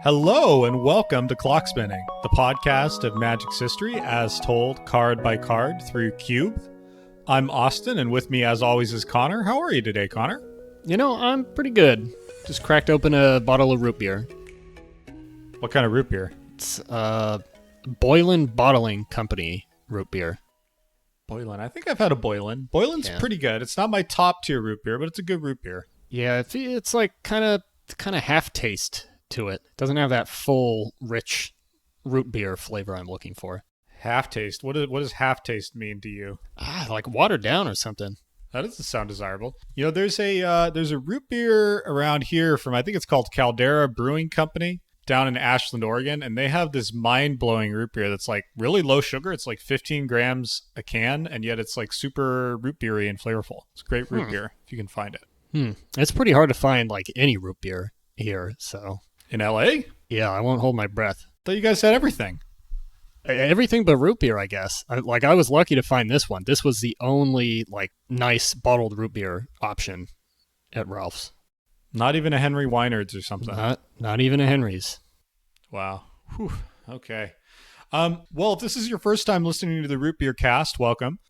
Hello and welcome to Clock Spinning, the podcast of Magic's history as told card by card through Cube. I'm Austin, and with me as always is Connor. How are you today, Connor? You know, I'm pretty good. Just cracked open a bottle of root beer. What kind of root beer? It's Boylan Bottling Company root beer. Boylan. I think I've had a Boylan. Boylan's pretty good. It's not my top tier root beer, but it's a good root beer. Yeah, it's like kind of half taste to it. It doesn't have that full, rich root beer flavor I'm looking for. Half taste. What does half taste mean to you? Like watered down or something. That doesn't sound desirable. You know, there's a root beer around here from, I think it's called Caldera Brewing Company down in Ashland, Oregon, and they have this mind-blowing root beer that's like really low sugar. It's like 15 grams a can, and yet it's like super root beery and flavorful. It's great root beer if you can find it. It's pretty hard to find like any root beer here, so. In LA? Yeah, I won't hold my breath. Thought you guys had everything. Everything but root beer, I guess. I was lucky to find this one. This was the only like nice bottled root beer option at Ralph's. Not even a Henry Weinard's or something. Not even a Henry's. Wow. Whew. Okay. Well, if this is your first time listening to the Root Beer Cast, welcome.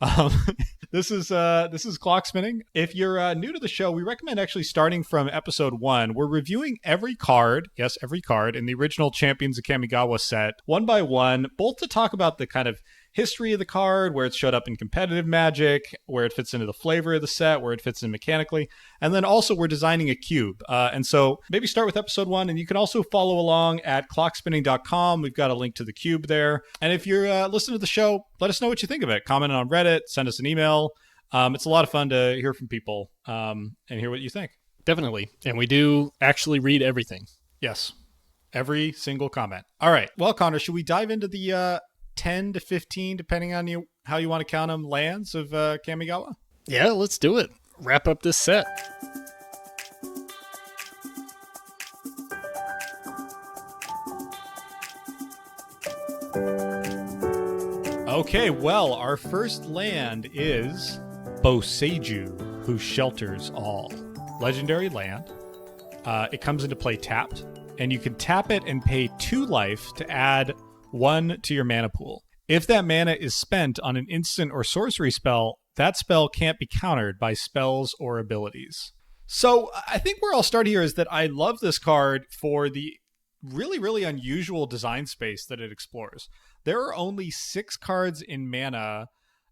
This is Clock Spinning. If you're new to the show, we recommend actually starting from episode 1. We're reviewing every card in the original Champions of Kamigawa set, one by one, both to talk about the kind of history of the card, where it showed up in competitive Magic, where it fits into the flavor of the set, where it fits in mechanically, and then also we're designing a cube. And so maybe start with episode 1, and you can also follow along at clockspinning.com. We've got a link to the cube there. And if you're listening to the show, let us know what you think of it. Comment on Reddit, send us an email. It's a lot of fun to hear from people and hear what you think. Definitely. And we do actually read everything. Yes. Every single comment. All right. Well, Connor, should we dive into the 10 to 15, depending on how you want to count them, lands of Kamigawa? Yeah, let's do it. Wrap up this set. Okay, well, our first land is Boseiju, who shelters all. Legendary land. It comes into play tapped, and you can tap it and pay 2 life to add 1 to your mana pool. If that mana is spent on an instant or sorcery spell, that spell can't be countered by spells or abilities. So I think where I'll start here is that I love this card for the really, really unusual design space that it explores. There are only 6 cards in mana,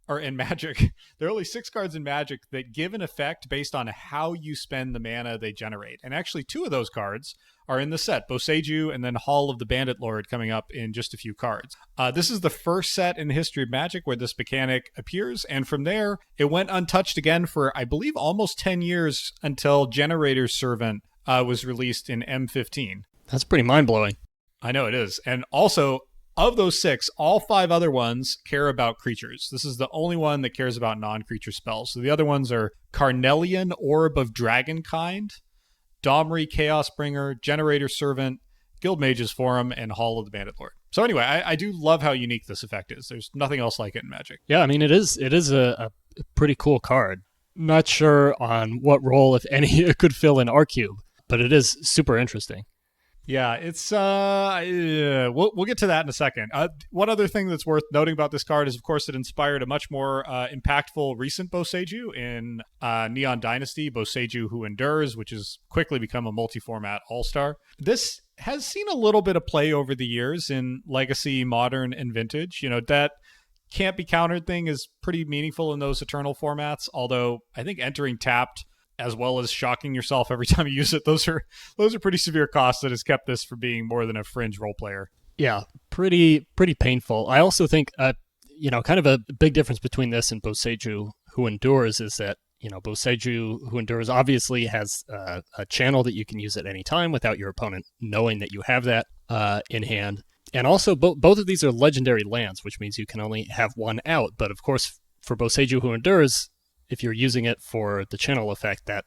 or in Magic. There are only 6 cards in Magic that give an effect based on how you spend the mana they generate. And actually 2 of those cards are in the set, Boseiju and then Hall of the Bandit Lord coming up in just a few cards. This is the first set in the history of Magic where this mechanic appears, and from there, it went untouched again for, I believe, almost 10 years until Generator's Servant was released in M15. That's pretty mind-blowing. I know it is. And also, of those 6, all 5 other ones care about creatures. This is the only one that cares about non-creature spells. So the other ones are Carnelian Orb of Dragonkind, Domri Chaosbringer, Generator Servant, Guildmage's Forum, and Hall of the Bandit Lord. So anyway, I do love how unique this effect is. There's nothing else like it in Magic. Yeah, I mean, it is a pretty cool card. Not sure on what role, if any, it could fill in our cube, but it is super interesting. Yeah, it's we'll get to that in a second. One other thing that's worth noting about this card is, of course, it inspired a much more impactful recent Boseiju in Neon Dynasty, Boseiju Who Endures, which has quickly become a multi-format all-star. This has seen a little bit of play over the years in Legacy, Modern, and Vintage. You know, that can't be countered thing is pretty meaningful in those Eternal formats, although I think entering tapped as well as shocking yourself every time you use it, those are pretty severe costs that has kept this from being more than a fringe role player. Yeah, pretty painful. I also think, kind of a big difference between this and Boseiju Who Endures is that, Boseiju Who Endures obviously has a channel that you can use at any time without your opponent knowing that you have that in hand. And also, both of these are legendary lands, which means you can only have 1 out. But of course, for Boseiju Who Endures, if you're using it for the channel effect, that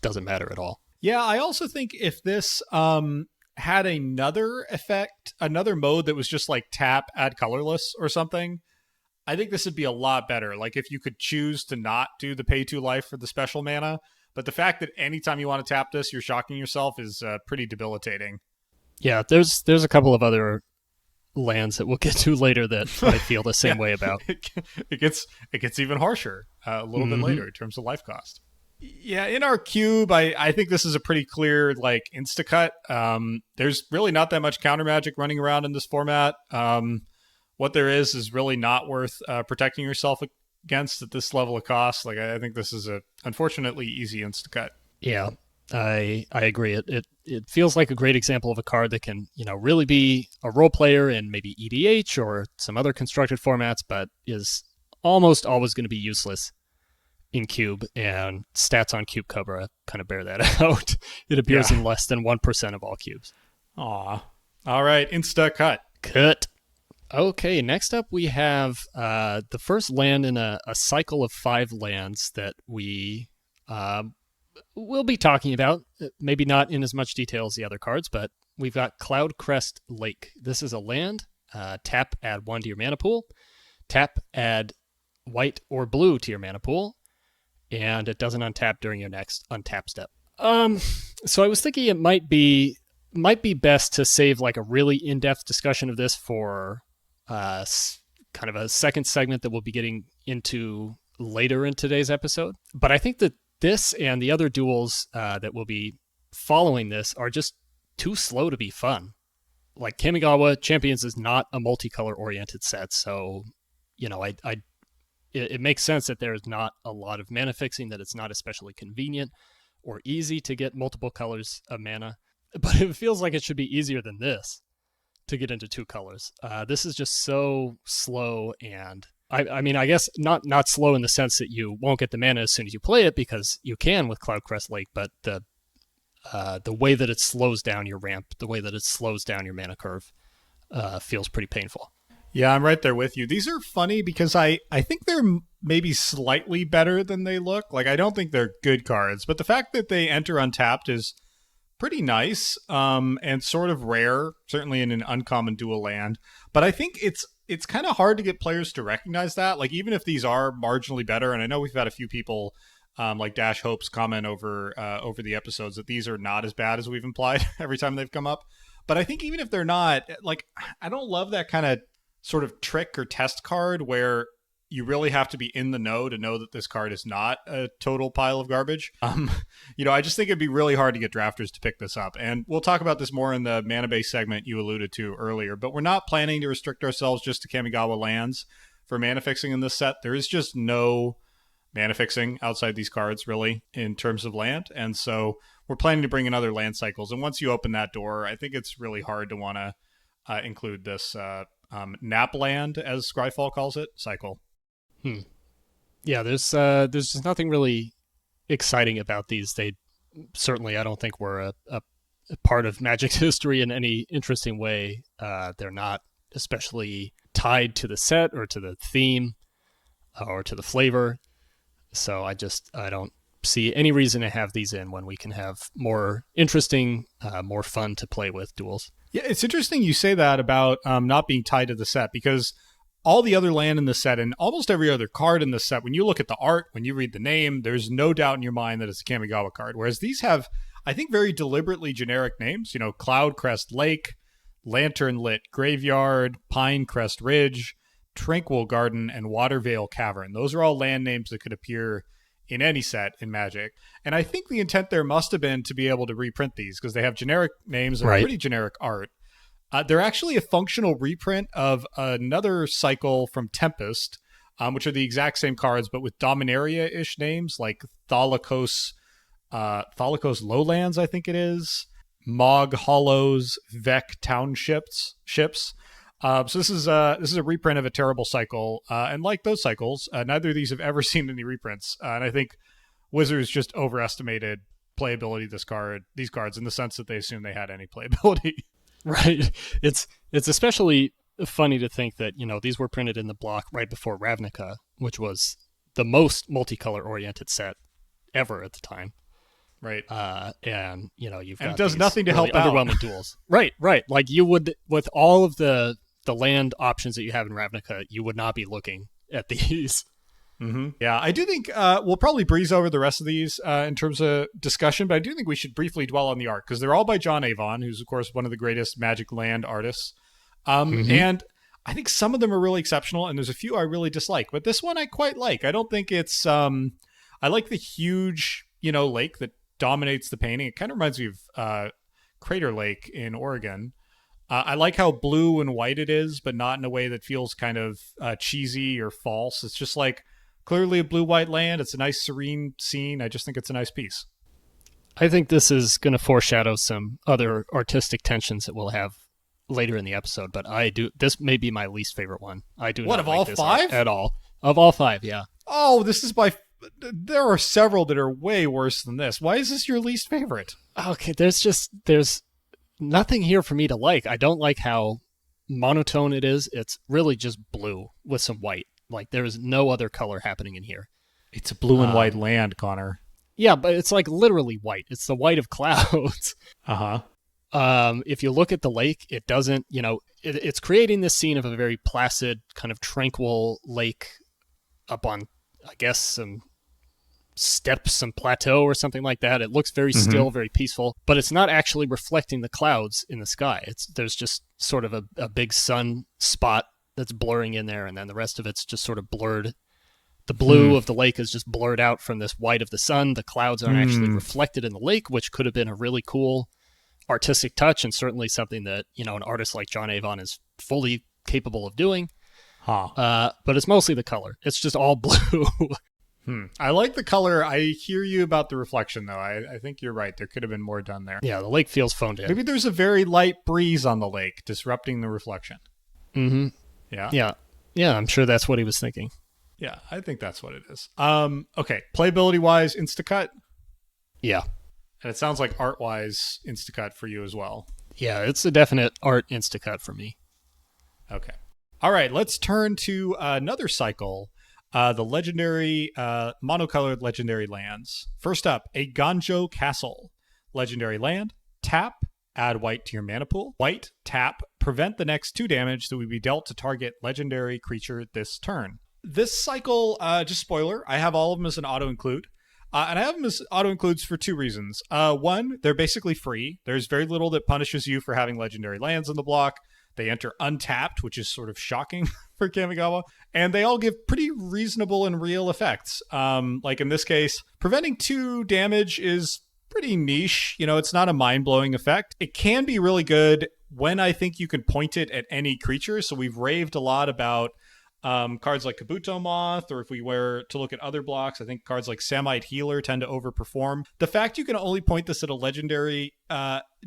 doesn't matter at all. Yeah, I also think if this had another effect, another mode that was just like tap, add colorless or something, I think this would be a lot better. Like if you could choose to not do the pay 2 life for the special mana, but the fact that anytime you want to tap this, you're shocking yourself is pretty debilitating. Yeah, there's a couple of other lands that we'll get to later that I feel the same way about. It gets even harsher a little bit later in terms of life cost. Yeah, in our cube, I think this is a pretty clear like instacut. There's really not that much counter magic running around in this format. What there is really not worth protecting yourself against at this level of cost. Like I think this is a unfortunately easy instacut. Yeah, I agree. It feels like a great example of a card that can, really be a role player in maybe EDH or some other constructed formats, but is almost always going to be useless in Cube, and stats on Cube Cobra kind of bear that out. It appears in less than 1% of all cubes. Aw. All right, Insta Cut. Okay, next up we have the first land in a cycle of 5 lands that we will be talking about. Maybe not in as much detail as the other cards, but we've got Cloudcrest Lake. This is a land. Tap, add 1 to your mana pool. Tap, add white or blue to your mana pool. And it doesn't untap during your next untap step. So I was thinking it might be best to save like a really in-depth discussion of this for kind of a second segment that we'll be getting into later in today's episode. But I think that this and the other duels that will be following this are just too slow to be fun. Like Kamigawa Champions is not a multicolor-oriented set, so it makes sense that there's not a lot of mana fixing, that it's not especially convenient or easy to get multiple colors of mana. But it feels like it should be easier than this to get into 2 colors. This is just so slow, and I mean, I guess not slow in the sense that you won't get the mana as soon as you play it, because you can with Cloudcrest Lake, but the way that it slows down your ramp, the way that it slows down your mana curve feels pretty painful. Yeah, I'm right there with you. These are funny because I think they're maybe slightly better than they look. Like, I don't think they're good cards, but the fact that they enter untapped is pretty nice and sort of rare, certainly in an uncommon dual land. But I think it's kind of hard to get players to recognize that. Like, even if these are marginally better, and I know we've had a few people like Dash Hopes comment over the episodes that these are not as bad as we've implied every time they've come up. But I think even if they're not, like, I don't love that kind of sort of trick or test card where you really have to be in the know to know that this card is not a total pile of garbage. I just think it'd be really hard to get drafters to pick this up. And we'll talk about this more in the Manabase segment you alluded to earlier, but we're not planning to restrict ourselves just to Kamigawa lands for mana fixing in this set. There is just no mana fixing outside these cards, really, in terms of land. And so we're planning to bring in other land cycles. And once you open that door, I think it's really hard to want to include this nap land, as Scryfall calls it, cycle. Yeah, there's just nothing really exciting about these. They certainly, I don't think, were a part of Magic's history in any interesting way. They're not especially tied to the set or to the theme or to the flavor. So I don't see any reason to have these in when we can have more interesting, more fun to play with duels. Yeah, it's interesting you say that about not being tied to the set, because all the other land in the set and almost every other card in the set, when you look at the art, when you read the name, there's no doubt in your mind that it's a Kamigawa card. Whereas these have, I think, very deliberately generic names. Cloudcrest Lake, Lantern Lit Graveyard, Pinecrest Ridge, Tranquil Garden, and Waterveil Cavern. Those are all land names that could appear in any set in Magic. And I think the intent there must have been to be able to reprint these because they have generic names and pretty generic art. They're actually a functional reprint of another cycle from Tempest, which are the exact same cards, but with Dominaria-ish names like Thalicos Lowlands, I think it is, Mog Hollows, Vec Townships. So this is a reprint of a terrible cycle, and like those cycles, neither of these have ever seen any reprints. And I think Wizards just overestimated playability of these cards in the sense that they assumed they had any playability. Right. It's especially funny to think that, these were printed in the block right before Ravnica, which was the most multicolor oriented set ever at the time. Right. And you've got it does nothing to help underwhelming out. duels. Right. Like you would, with all of the land options that you have in Ravnica, you would not be looking at these. Yeah, I do think we'll probably breeze over the rest of these in terms of discussion, but I do think we should briefly dwell on the art because they're all by John Avon, who's, of course, one of the greatest Magic land artists. And I think some of them are really exceptional, and there's a few I really dislike, but this one I quite like. I don't think it's... I like the huge, lake that dominates the painting. It kind of reminds me of Crater Lake in Oregon. I like how blue and white it is, but not in a way that feels kind of cheesy or false. It's just like clearly a blue-white land. It's a nice, serene scene. I just think it's a nice piece. I think this is going to foreshadow some other artistic tensions that we'll have later in the episode, but this may be my least favorite one. I do what, not of like all this 5? At all. Of all 5, yeah. Oh, this is there are several that are way worse than this. Why is this your least favorite? Okay, there's nothing here for me to like. I don't like how monotone it is. It's really just blue with some white. Like, there is no other color happening in here. It's a blue and white land, Connor. Yeah, but it's like literally white. It's the white of clouds. If you look at the lake, it doesn't, it's creating this scene of a very placid, kind of tranquil lake up on, I guess, some steps, some plateau or something like that. It looks very still, very peaceful, but it's not actually reflecting the clouds in the sky. There's just sort of a big sun spot that's blurring in there, and then the rest of it's just sort of blurred. The blue of the lake is just blurred out from this white of the sun. The clouds aren't actually reflected in the lake, which could have been a really cool artistic touch, and certainly something that, an artist like John Avon is fully capable of doing. But it's mostly the color. It's just all blue. I like the color. I hear you about the reflection, though. I think you're right. There could have been more done there. Yeah, the lake feels phoned in. Maybe there's a very light breeze on the lake, disrupting the reflection. Yeah, I'm sure that's what he was thinking. Yeah, I think that's what it is. Okay, playability-wise, instacut? Yeah. And it sounds like art-wise, instacut for you as well. Yeah, it's a definite art instacut for me. Okay. All right, let's turn to another cycle, the legendary, monocolored legendary lands. First up, Eiganjo Castle. Legendary land, tap, add white to your mana pool. White, tap, prevent the next 2 damage that would be dealt to target legendary creature this turn. This cycle, just spoiler, I have all of them as an auto-include. And I have them as auto-includes for 2 reasons. One, they're basically free. There's very little that punishes you for having legendary lands in the block. They enter untapped, which is sort of shocking for Kamigawa. And they all give pretty reasonable and real effects. Like in this case, preventing 2 damage is pretty niche. It's not a mind-blowing effect. It can be really good when I think you can point it at any creature. So we've raved a lot about cards like Kabuto Moth, or if we were to look at other blocks, I think cards like Samite Healer tend to overperform. The fact you can only point this at a legendary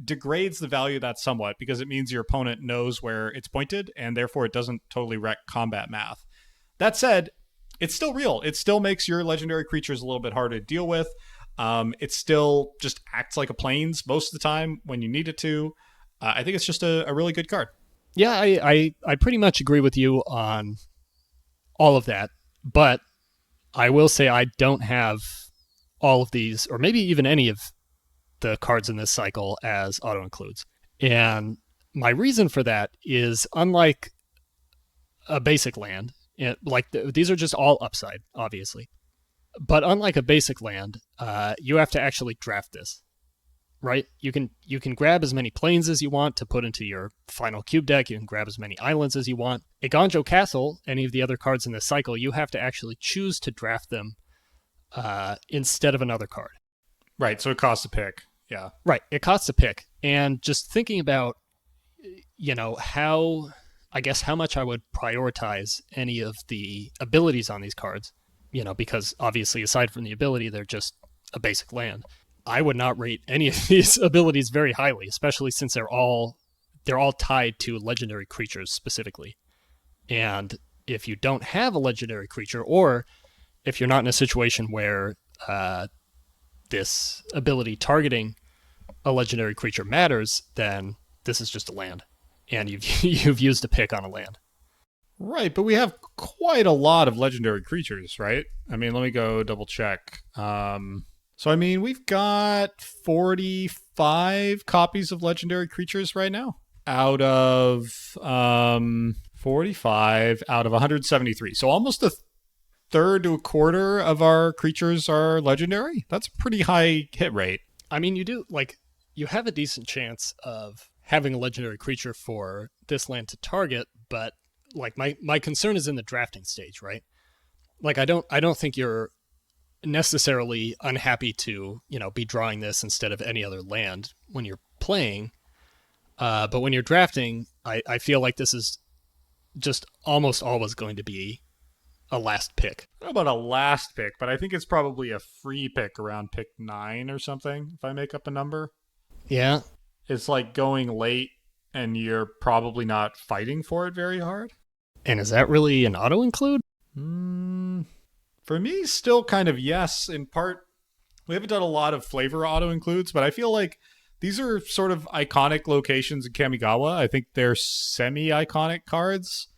degrades the value of that somewhat, because it means your opponent knows where it's pointed, and therefore it doesn't totally wreck combat math. That said, it's still real. It still makes your legendary creatures a little bit harder to deal with. It still just acts like a plains most of the time when you need it to. I think it's just a really good card. Yeah, I pretty much agree with you on all of that, but I will say I don't have all of these, or maybe even any of the cards in this cycle as auto-includes. And my reason for that is, unlike a basic land, these are just all upside, obviously. But unlike a basic land, you have to actually draft this, right? You can grab as many plains as you want to put into your final cube deck. You can grab as many islands as you want. Eiganjo Castle, any of the other cards in this cycle, you have to actually choose to draft them instead of another card. Right, so it costs a pick. Yeah. Right, it costs a pick. And just thinking about, how much I would prioritize any of the abilities on these cards, because obviously aside from the ability, they're just a basic land. I would not rate any of these abilities very highly, especially since they're all tied to legendary creatures specifically. And if you don't have a legendary creature, or if you're not in a situation where this ability targeting a legendary creature matters, then this is just a land, and you've used a pick on a land. Right, but we have quite a lot of legendary creatures, right? I mean, let me go double check. So, I mean, we've got 45 copies of legendary creatures right now out of 45 out of 173. So almost a third to a quarter of our creatures are legendary. That's a pretty high hit rate. I mean, you have a decent chance of having a legendary creature for this land to target, but like my concern is in the drafting stage, right? Like I don't think you're necessarily unhappy to, be drawing this instead of any other land when you're playing. But when you're drafting, I feel like this is just almost always going to be a last pick. I don't know about a last pick, but I think it's probably a free pick around pick 9 or something, if I make up a number. Yeah. It's like going late and you're probably not fighting for it very hard. And is that really an auto-include? For me, still kind of yes. In part, we haven't done a lot of flavor auto-includes, but I feel like these are sort of iconic locations in Kamigawa. I think they're semi-iconic cards.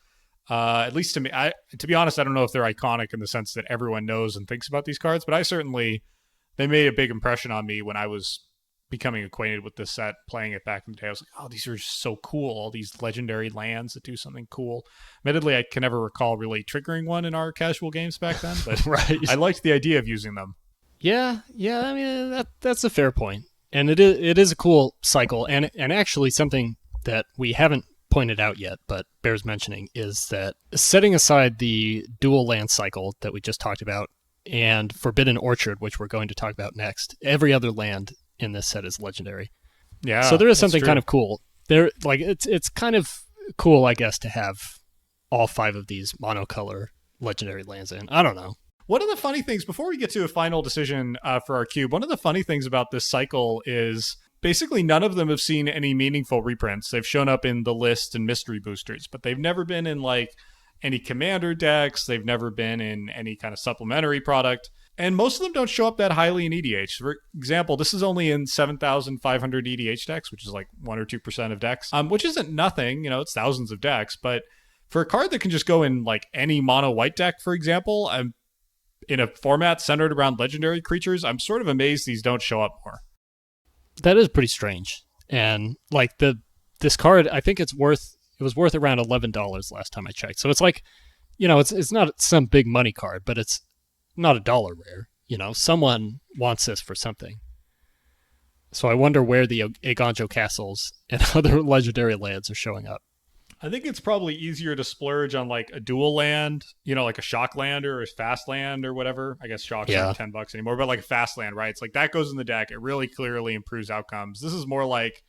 At least to me. To be honest, I don't know if they're iconic in the sense that everyone knows and thinks about these cards, but they made a big impression on me when I was becoming acquainted with this set, playing it back in the day. I was like, oh, these are just so cool. All these legendary lands that do something cool. Admittedly, I can never recall really triggering one in our casual games back then, but right. I liked the idea of using them. Yeah, I mean, that's a fair point. And it is a cool cycle, and actually something that we haven't pointed out yet, but bears mentioning, is that setting aside the dual land cycle that we just talked about and Forbidden Orchard, which we're going to talk about next, every other land in this set is legendary. Yeah. So there is something kind of cool. It's kind of cool, I guess, to have all 5 of these monocolor legendary lands in. I don't know. One of the funny things, before we get to a final decision for our cube, one of the funny things about this cycle is basically none of them have seen any meaningful reprints. They've shown up in the list and mystery boosters, but they've never been in like any commander decks. They've never been in any kind of supplementary product. And most of them don't show up that highly in EDH. For example, this is only in 7,500 EDH decks, which is like 1 or 2% of decks, which isn't nothing. It's thousands of decks. But for a card that can just go in like any mono white deck, for example, in a format centered around legendary creatures, I'm sort of amazed these don't show up more. That is pretty strange. And like this card, I think it was worth around $11 last time I checked. So it's like, it's not some big money card, but it's not a dollar rare. Someone wants this for something. So I wonder where the Eiganjo Castles and other legendary lands are showing up. I think it's probably easier to splurge on like a dual land, like a shock land or a fast land or whatever. I guess shock's not $10 anymore, but like a fast land, right? It's like that goes in the deck. It really clearly improves outcomes. This is more like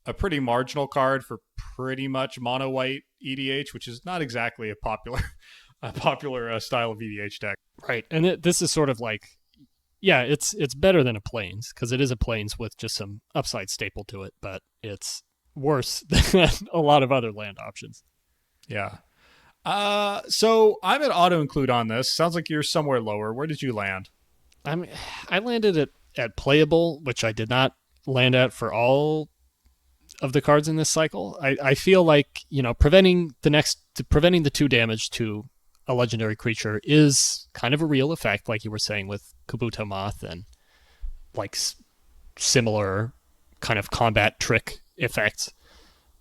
a pretty marginal card for pretty much mono white EDH, which is not exactly a popular style of EDH deck. Right. And this is sort of like, yeah, it's better than a Plains, because it is a Plains with just some upside staple to it, but it's worse than a lot of other land options. Yeah. So I'm at auto include on this. Sounds like you're somewhere lower. Where did you land? I landed at playable, which I did not land at for all of the cards in this cycle. I feel like, preventing the 2 damage to a legendary creature is kind of a real effect, like you were saying with Kabuto Moth and like similar kind of combat trick effects.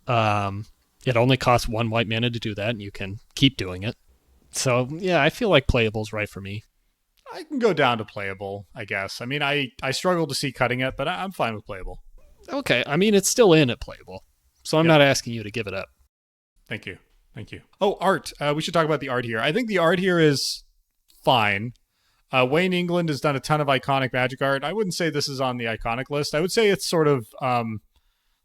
It only costs 1 white mana to do that, and you can keep doing it. So yeah, I feel like playable's right for me. I can go down to playable, I guess. I mean, I struggle to see cutting it, but I'm fine with playable. Okay, I mean, it's still in at playable, so I'm not asking you to give it up. Thank you. Oh, art. We should talk about the art here. I think the art here is fine. Wayne England has done a ton of iconic Magic art. I wouldn't say this is on the iconic list. I would say it's sort of,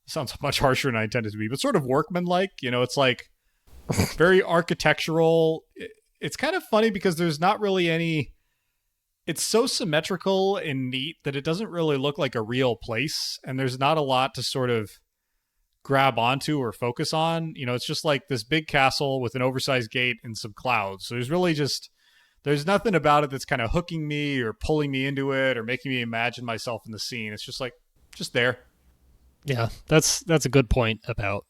sounds much harsher than I intended to be, but sort of workmanlike. It's like very architectural. It's kind of funny because there's not really any... It's so symmetrical and neat that it doesn't really look like a real place, and there's not a lot to sort of grab onto or focus on. It's just like this big castle with an oversized gate and some clouds. So there's nothing about it that's kind of hooking me or pulling me into it or making me imagine myself in the scene. It's just like, just there. Yeah, that's a good point about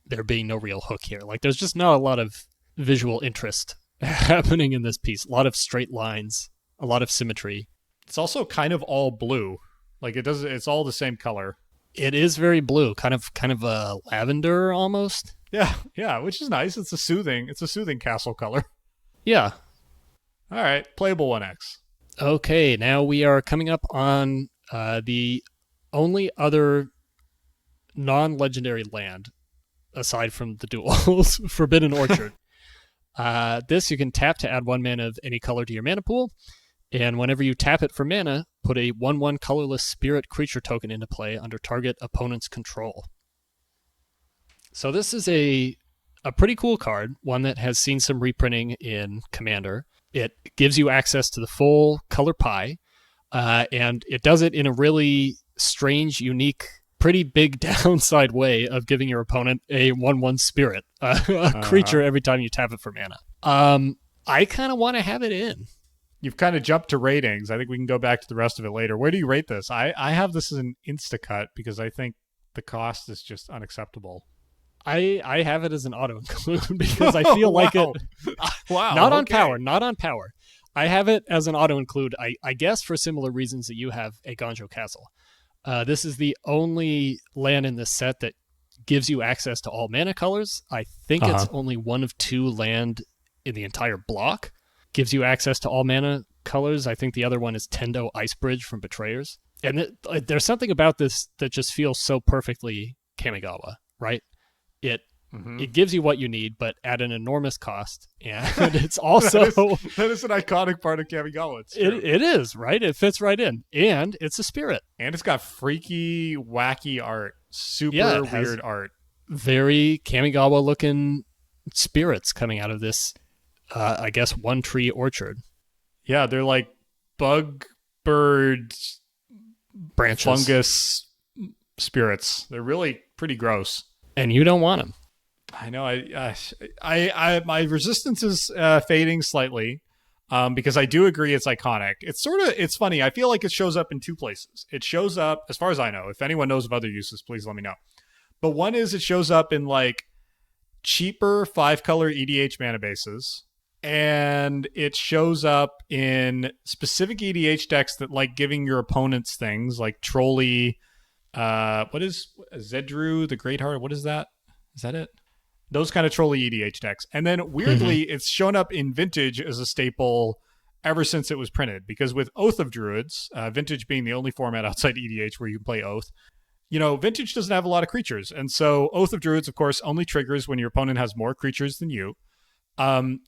there being no real hook here. Like, there's just not a lot of visual interest happening in this piece. A lot of straight lines, a lot of symmetry. It's also kind of all blue. Like it's all the same color. It is very blue, kind of a lavender almost. Yeah, which is nice. It's a soothing castle color. Yeah. All right, playable 1X. Okay, now we are coming up on the only other non-legendary land aside from the duels, Forbidden Orchard. This you can tap to add 1 mana of any color to your mana pool, and whenever you tap it for mana, put a 1/1 colorless spirit creature token into play under target opponent's control. So this is a pretty cool card, one that has seen some reprinting in Commander. It gives you access to the full color pie, and it does it in a really strange, unique, pretty big downside way of giving your opponent a 1/1 spirit, a creature every time you tap it for mana. I kind of want to have it in. You've kind of jumped to ratings. I think we can go back to the rest of it later. Where do you rate this? I have this as an instacut because I think the cost is just unacceptable. I have it as an auto include because I feel like it. Wow. Not on power. Not on power. I have it as an auto include. I guess for similar reasons that you have Eiganjo Castle. This is the only land in this set that gives you access to all mana colors. I think it's only one of 2 land in the entire block. Gives you access to all mana colors. I think the other one is Tendo Icebridge from Betrayers. And there's something about this that just feels so perfectly Kamigawa, right? It gives you what you need, but at an enormous cost. And it's also... that is an iconic part of Kamigawa. It is, right? It fits right in. And it's a spirit. And it's got freaky, wacky art. Super weird art. Very Kamigawa-looking spirits coming out of this, I guess, 1-tree orchard. Yeah, they're like bug, bird, branches, fungus spirits. They're really pretty gross. And you don't want them. I know. I my resistance is fading slightly, because I do agree it's iconic. It's funny. I feel like it shows up in 2 places. It shows up, as far as I know. If anyone knows of other uses, please let me know. But one is it shows up in like cheaper 5-color EDH mana bases, and it shows up in specific EDH decks that like giving your opponents things like Trolley. What is Zedru, the Great Heart? What is that? Is that it? Those kind of Trolley EDH decks. And then weirdly, it's shown up in Vintage as a staple ever since it was printed. Because with Oath of Druids, Vintage being the only format outside EDH where you can play Oath, Vintage doesn't have a lot of creatures. And so Oath of Druids, of course, only triggers when your opponent has more creatures than you,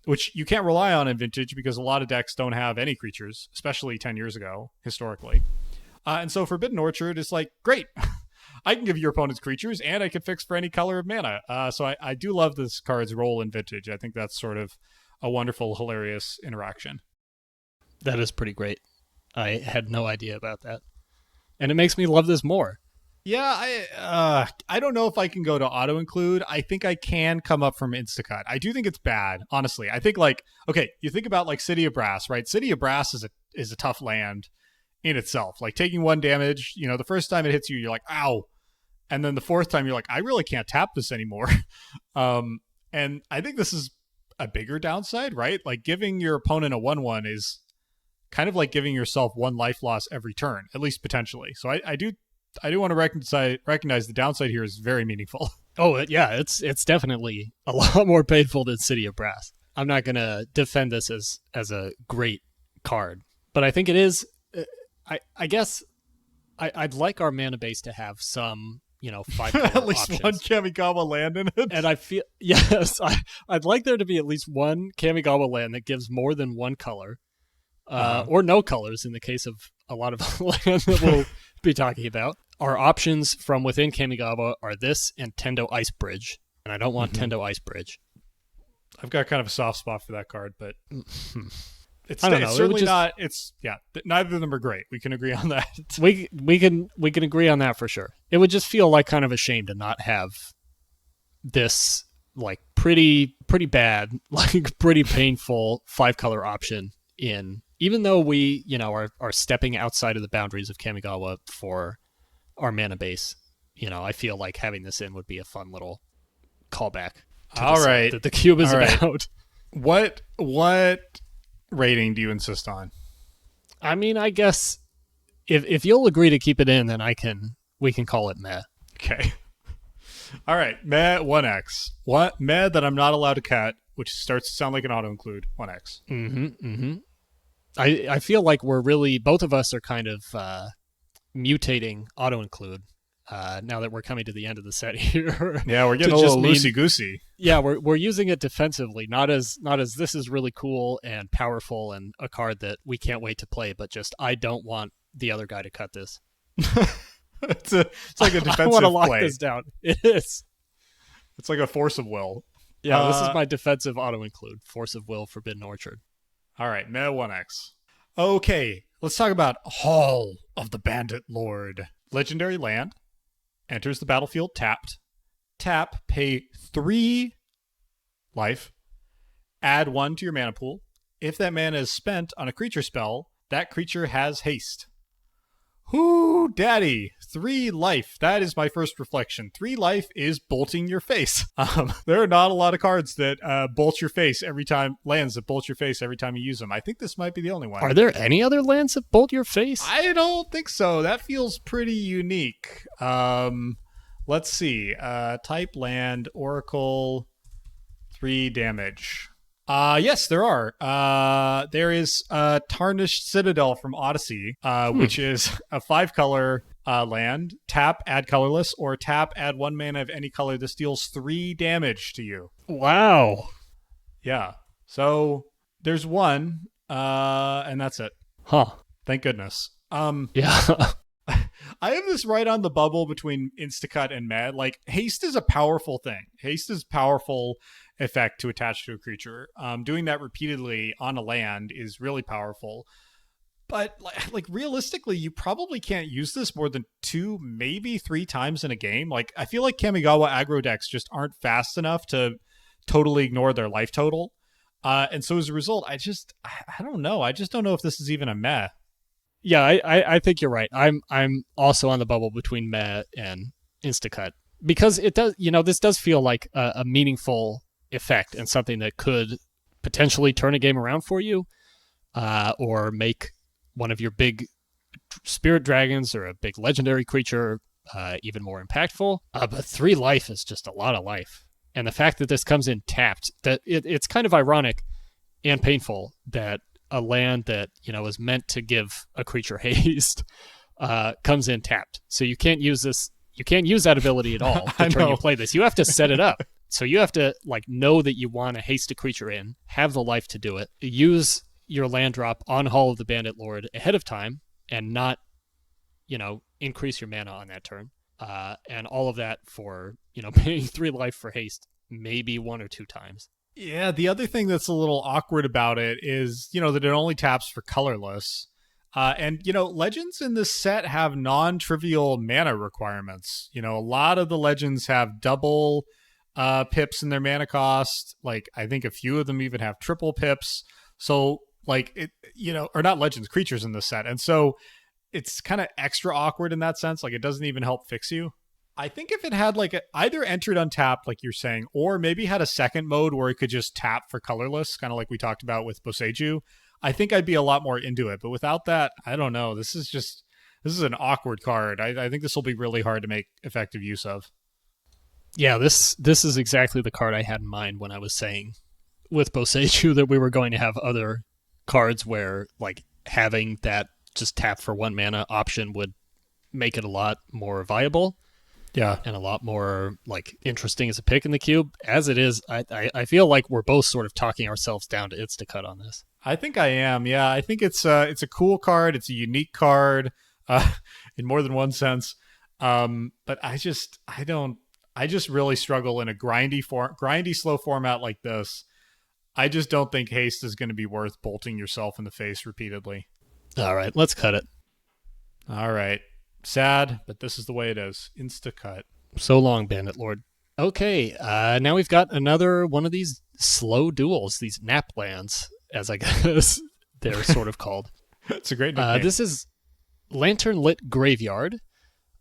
which you can't rely on in Vintage because a lot of decks don't have any creatures, especially 10 years ago, historically. And so Forbidden Orchard is like, great, I can give your opponents creatures and I can fix for any color of mana. So I do love this card's role in Vintage. I think that's sort of a wonderful, hilarious interaction. That is pretty great. I had no idea about that. And it makes me love this more. Yeah, I don't know if I can go to auto include. I think I can come up from instacut. I do think it's bad, honestly. I think you think about like City of Brass, right? City of Brass is a tough land in itself. Like taking 1 damage, the first time it hits you, you're like, ow. And then the 4th time you're like, I really can't tap this anymore. And I think this is a bigger downside, right? Like giving your opponent a 1/1 is kind of like giving yourself 1 life loss every turn, at least potentially. So I do want to recognize the downside here is very meaningful. Oh, yeah, it's definitely a lot more painful than City of Brass. I'm not going to defend this as a great card, but I think it is. I guess I'd like our mana base to have some, 5 at least options. 1 Kamigawa land in it. And I feel, yes, I'd like there to be at least 1 Kamigawa land that gives more than 1 color, or no colors in the case of a lot of land that we'll be talking about. Our options from within Kamigawa are this and Tendo Icebridge, and I don't want Tendo Icebridge. I've got kind of a soft spot for that card, but it's, I don't know. It's certainly not. It's neither of them are great. We can agree on that. We can agree on that for sure. It would just feel like kind of a shame to not have this like pretty bad, like pretty painful 5-color option in, even though we are stepping outside of the boundaries of Kamigawa for our mana base. I feel like having this in would be a fun little callback to All right, that the cube is about. What rating do you insist on? I mean, I guess if you'll agree to keep it in, then we can call it meh. Okay. All right, meh 1x. What meh that I'm not allowed to cut, which starts to sound like an auto include 1x. I feel like we're really, both of us are kind of mutating auto-include now that we're coming to the end of the set here. Yeah, we're getting a little loosey-goosey. Yeah, we're using it defensively, not as this is really cool and powerful and a card that we can't wait to play, but just I don't want the other guy to cut this. It's like a defensive play. I want to lock this down. It is. It's like a force of will. Yeah, this is my defensive auto-include. Force of will, Forbidden Orchard. All right, Meta 1X. Okay, let's talk about Hall of the Bandit Lord. Legendary land. Enters the battlefield tapped. Tap, pay 3 life. Add 1 to your mana pool. If that mana is spent on a creature spell, that creature has haste. Whoo, daddy, 3 life. That is my first reflection. 3 life is bolting your face. There are not a lot of cards that bolt your face every time, lands that bolt your face every time you use them. I think this might be the only one. Are there any other lands that bolt your face? I don't think so. That feels pretty unique. Let's see. Type land, Oracle, 3 damage. Yes, there are. There is Tarnished Citadel from Odyssey, which is a 5-color land. Tap, add colorless, or tap, add 1 mana of any color. This deals 3 damage to you. Wow. Yeah. So there's 1, and that's it. Huh. Thank goodness. Yeah. I have this right on the bubble between Instacut and Mad. Like, haste is a powerful thing. Haste is powerful effect to attach to a creature. Doing that repeatedly on a land is really powerful. But like realistically, you probably can't use this more than 2, maybe 3 times in a game. Like, I feel like Kamigawa aggro decks just aren't fast enough to totally ignore their life total. And so as a result, I don't know. I just don't know if this is even a meh. Yeah, I think you're right. I'm also on the bubble between meh and Instacut because it does, this does feel like a meaningful effect and something that could potentially turn a game around for you, or make one of your big spirit dragons or a big legendary creature even more impactful. But 3 life is just a lot of life, and the fact that this comes in tapped, that it's kind of ironic and painful that a land that is meant to give a creature haste comes in tapped. So you can't use this. You can't use that ability at all to turn you play this. You have to set it up. So you have to know that you want to haste a creature in, have the life to do it, use your land drop on Hall of the Bandit Lord ahead of time, and not increase your mana on that turn. And all of that for paying 3 life for haste maybe 1 or 2 times. Yeah, the other thing that's a little awkward about it is, that it only taps for colorless. And legends in this set have non-trivial mana requirements. A lot of the legends have double pips in their mana cost. Like, I think a few of them even have triple pips. So, or not legends, creatures in this set. And so it's kind of extra awkward in that sense. Like, it doesn't even help fix you. I think if it had either entered untapped, like you're saying, or maybe had a second mode where it could just tap for colorless, kind of like we talked about with Boseiju, I think I'd be a lot more into it. But without that, I don't know. This is an awkward card. I think this will be really hard to make effective use of. Yeah, this is exactly the card I had in mind when I was saying with Boseiju that we were going to have other cards where having that just tap for 1 mana option would make it a lot more viable. Yeah. And a lot more interesting as a pick in the cube. As it is, I feel like we're both sort of talking ourselves down to Instacut on this. I think I am. Yeah, I think it's a cool card. It's a unique card in more than one sense. But I just really struggle in a grindy slow format like this. I just don't think haste is going to be worth bolting yourself in the face repeatedly. All right, let's cut it. All right. Sad, but this is the way it is. Instacut. So long, Bandit Lord. Okay, now we've got another one of these slow duels, these nap lands, as I guess they're sort of called. It's a great nickname. This is Lantern Lit Graveyard.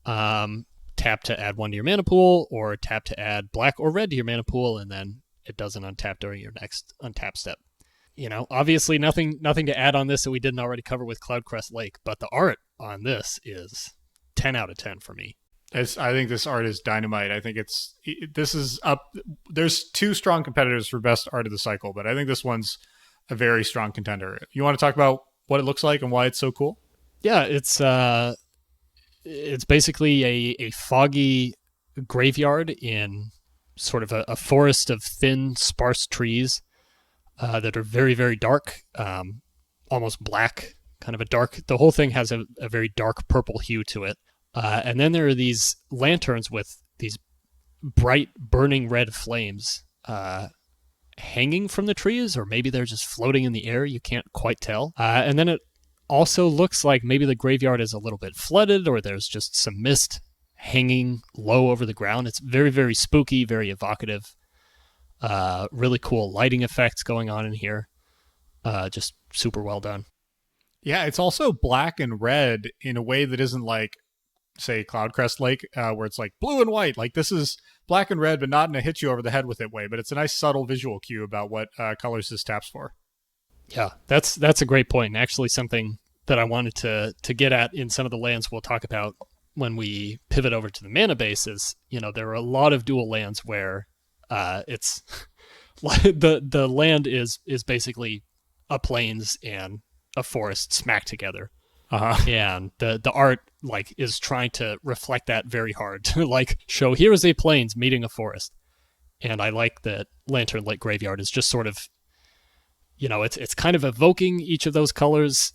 Tap to add 1 to your mana pool, or tap to add black or red to your mana pool, and then it doesn't untap during your next untap step. Obviously nothing to add on this that we didn't already cover with Cloudcrest Lake, but the art on this is 10 out of 10 for me. I think this art is dynamite. I think this is up. There's 2 strong competitors for best art of the cycle, but I think this one's a very strong contender. You want to talk about what it looks like and why it's so cool? Yeah, it's basically a foggy graveyard in sort of a forest of thin, sparse trees that are very, very dark, almost black, kind of a dark. The whole thing has a very dark purple hue to it. And then there are these lanterns with these bright, burning red flames hanging from the trees, or maybe they're just floating in the air. You can't quite tell. And then it also looks like maybe the graveyard is a little bit flooded, or there's just some mist hanging low over the ground. It's very, very spooky, very evocative. Really cool lighting effects going on in here. Just super well done. Yeah, it's also black and red in a way that isn't like, say, Cloudcrest Lake, where it's like blue and white. Like, this is black and red, but not in a hit you over the head with it way. But it's a nice subtle visual cue about what colors this taps for. Yeah, that's a great point. And actually something that I wanted to get at in some of the lands we'll talk about when we pivot over to the Manabase is, there are a lot of dual lands where it's the land is basically a plains and a forest smacked together. And the art is trying to reflect that very hard to show here is a plains meeting a forest. And I like that Lantern Lake Graveyard is just sort of, it's kind of evoking each of those colors,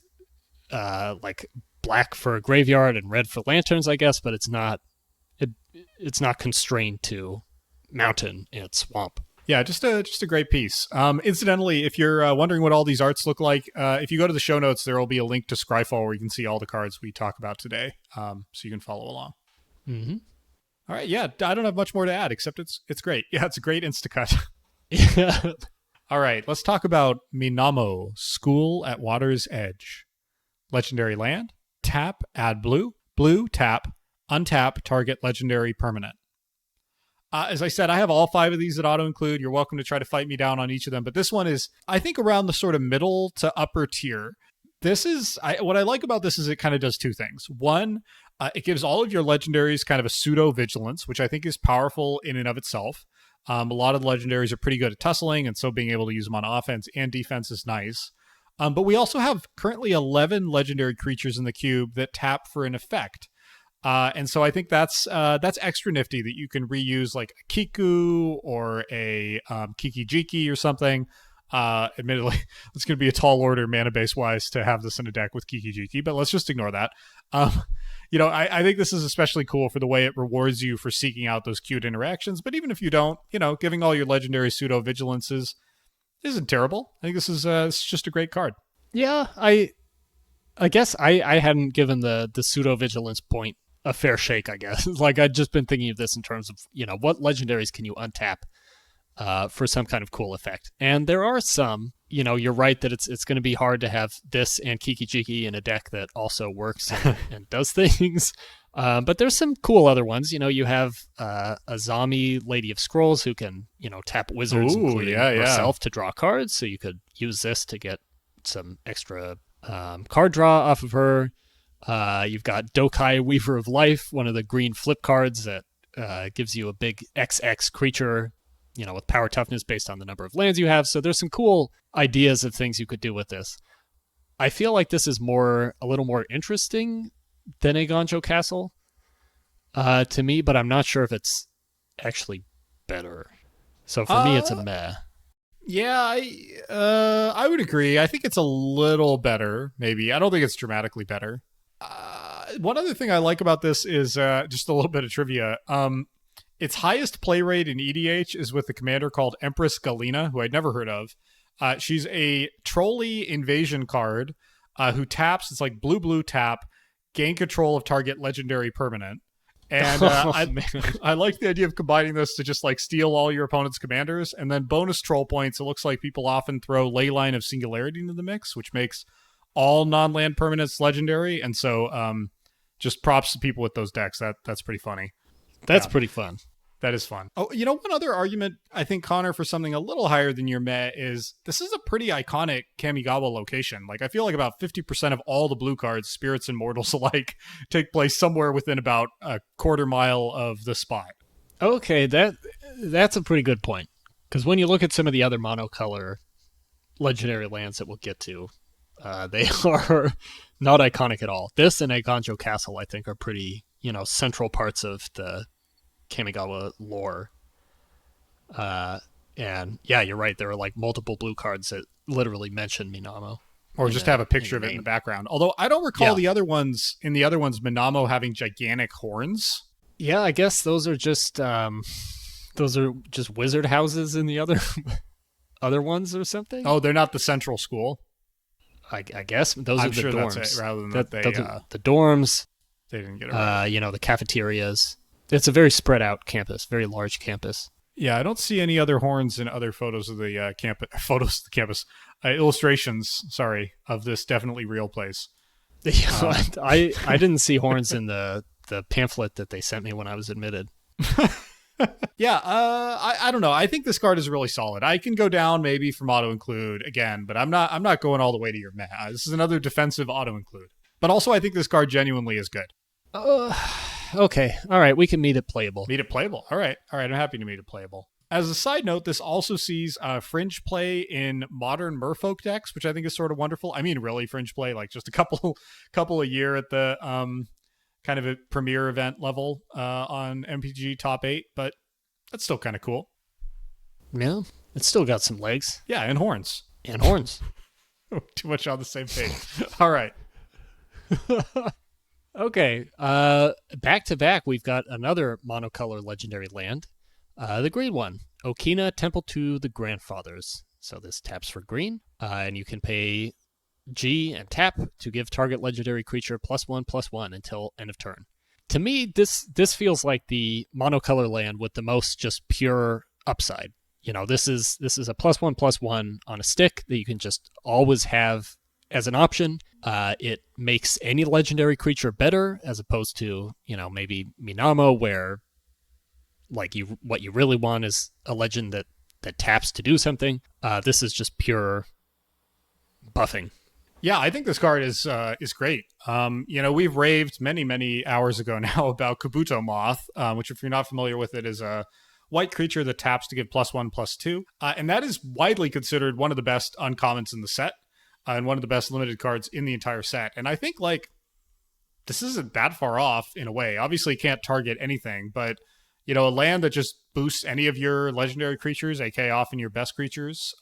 like black for a graveyard and red for lanterns, I guess, but it's not constrained to mountain and swamp. Yeah, just a great piece. Incidentally, if you're wondering what all these arts look like, if you go to the show notes, there will be a link to Scryfall where you can see all the cards we talk about today, so you can follow along. Mm-hmm. All right, yeah, I don't have much more to add, except it's great. Yeah, it's a great instacut. Yeah. All right, let's talk about Minamo, School at Water's Edge. Legendary land, tap, add blue, blue, tap, untap, target legendary permanent. As I said, I have all 5 of these that auto-include. You're welcome to try to fight me down on each of them, but this one is, I think, around the sort of middle to upper tier. What I like about this is it kind of does 2 things. One, it gives all of your legendaries kind of a pseudo-vigilance, which I think is powerful in and of itself. A lot of the legendaries are pretty good at tussling, and so being able to use them on offense and defense is nice. But we also have currently 11 legendary creatures in the cube that tap for an effect. And so I think that's extra nifty that you can reuse like a Kiku or a Kiki-Jiki or something. Admittedly, it's going to be a tall order mana base wise to have this in a deck with Kiki-Jiki, but let's just ignore that. I think this is especially cool for the way it rewards you for seeking out those cute interactions. But even if you don't, giving all your legendary pseudo vigilances isn't terrible. I think this is it's just a great card. Yeah, I guess I hadn't given the pseudo vigilance point a fair shake, I guess. I'd just been thinking of this in terms of, what legendaries can you untap for some kind of cool effect. And there are some, you're right that it's going to be hard to have this and Kiki-Jiki in a deck that also works and does things. But there's some cool other ones. You have Azami, Lady of Scrolls, who can, tap wizards, including herself, to draw cards. So you could use this to get some extra card draw off of her. You've got Dokai, Weaver of Life, one of the green flip cards that gives you a big XX creature, with power toughness based on the number of lands you have. So there's some cool ideas of things you could do with this. I feel like this is a little more interesting than Eiganjo Castle to me, but I'm not sure if it's actually better. So for me, it's a meh. Yeah, I would agree. I think it's a little better, maybe. I don't think it's dramatically better. One other thing I like about this is just a little bit of trivia. Its highest play rate in EDH is with a commander called Empress Galena, who I'd never heard of. She's a trolley invasion card who taps. It's like blue tap, gain control of target legendary permanent. And I like the idea of combining this to just steal all your opponent's commanders, and then bonus troll points. It looks like people often throw Leyline of Singularity into the mix, which makes all non-land permanents legendary. And so just props to people with those decks. That's pretty funny. That's pretty fun. That is fun. Oh, one other argument, I think, Connor, for something a little higher than your meh is this is a pretty iconic Kamigawa location. I feel like about 50% of all the blue cards, spirits and mortals alike, take place somewhere within about a quarter mile of the spot. Okay, that's a pretty good point. Because when you look at some of the other monocolor legendary lands that we'll get to, They are not iconic at all. This and Eiganjo Castle, I think, are pretty, central parts of the Kamigawa lore. And yeah, you're right. There are like multiple blue cards that literally mention Minamo. Or just have a picture of it in the background. Although I don't recall the other ones, Minamo having gigantic horns. Yeah, I guess those are just wizard houses in the other ones or something. Oh, they're not the central school. I guess those are the dorms. That's it, rather than the dorms. They didn't get it right. The cafeterias. It's a very spread out campus, very large campus. Yeah, I don't see any other horns in other photos of the campus. Illustrations, of this definitely real place. I didn't see horns in the pamphlet that they sent me when I was admitted. Yeah, I don't know. I think this card is really solid. I can go down maybe from auto include again, but I'm not going all the way to your meh. This is another defensive auto include. But also, I think this card genuinely is good. Okay, all right, we can meet it playable. Meet it playable. All right. I'm happy to meet it playable. As a side note, this also sees fringe play in modern merfolk decks, which I think is sort of wonderful. I mean, really fringe play, like just a couple a year at the kind of a premier event level on MPG top 8, but that's still kind of cool. Yeah, it's still got some legs. Yeah, and horns. Too much on the same page. All right. Okay, back to back, we've got another monocolor legendary land. The green one, Okina, Temple to the Grandfathers. So this taps for green, and you can pay G and tap to give target legendary creature +1/+1 until end of turn. To me, this feels like the monocolor land with the most just pure upside. This is a +1/+1 on a stick that you can just always have as an option. It makes any legendary creature better, as opposed to maybe Minamo, where what you really want is a legend that taps to do something. This is just pure buffing. Yeah, I think this card is great. We've raved many hours ago now about Kabuto Moth, which, if you're not familiar with it, is a white creature that taps to give +1/+2, and that is widely considered one of the best uncommons in the set, and one of the best limited cards in the entire set. And I think this isn't that far off in a way. Obviously, it can't target anything, but a land that just boosts any of your legendary creatures, aka often your best creatures,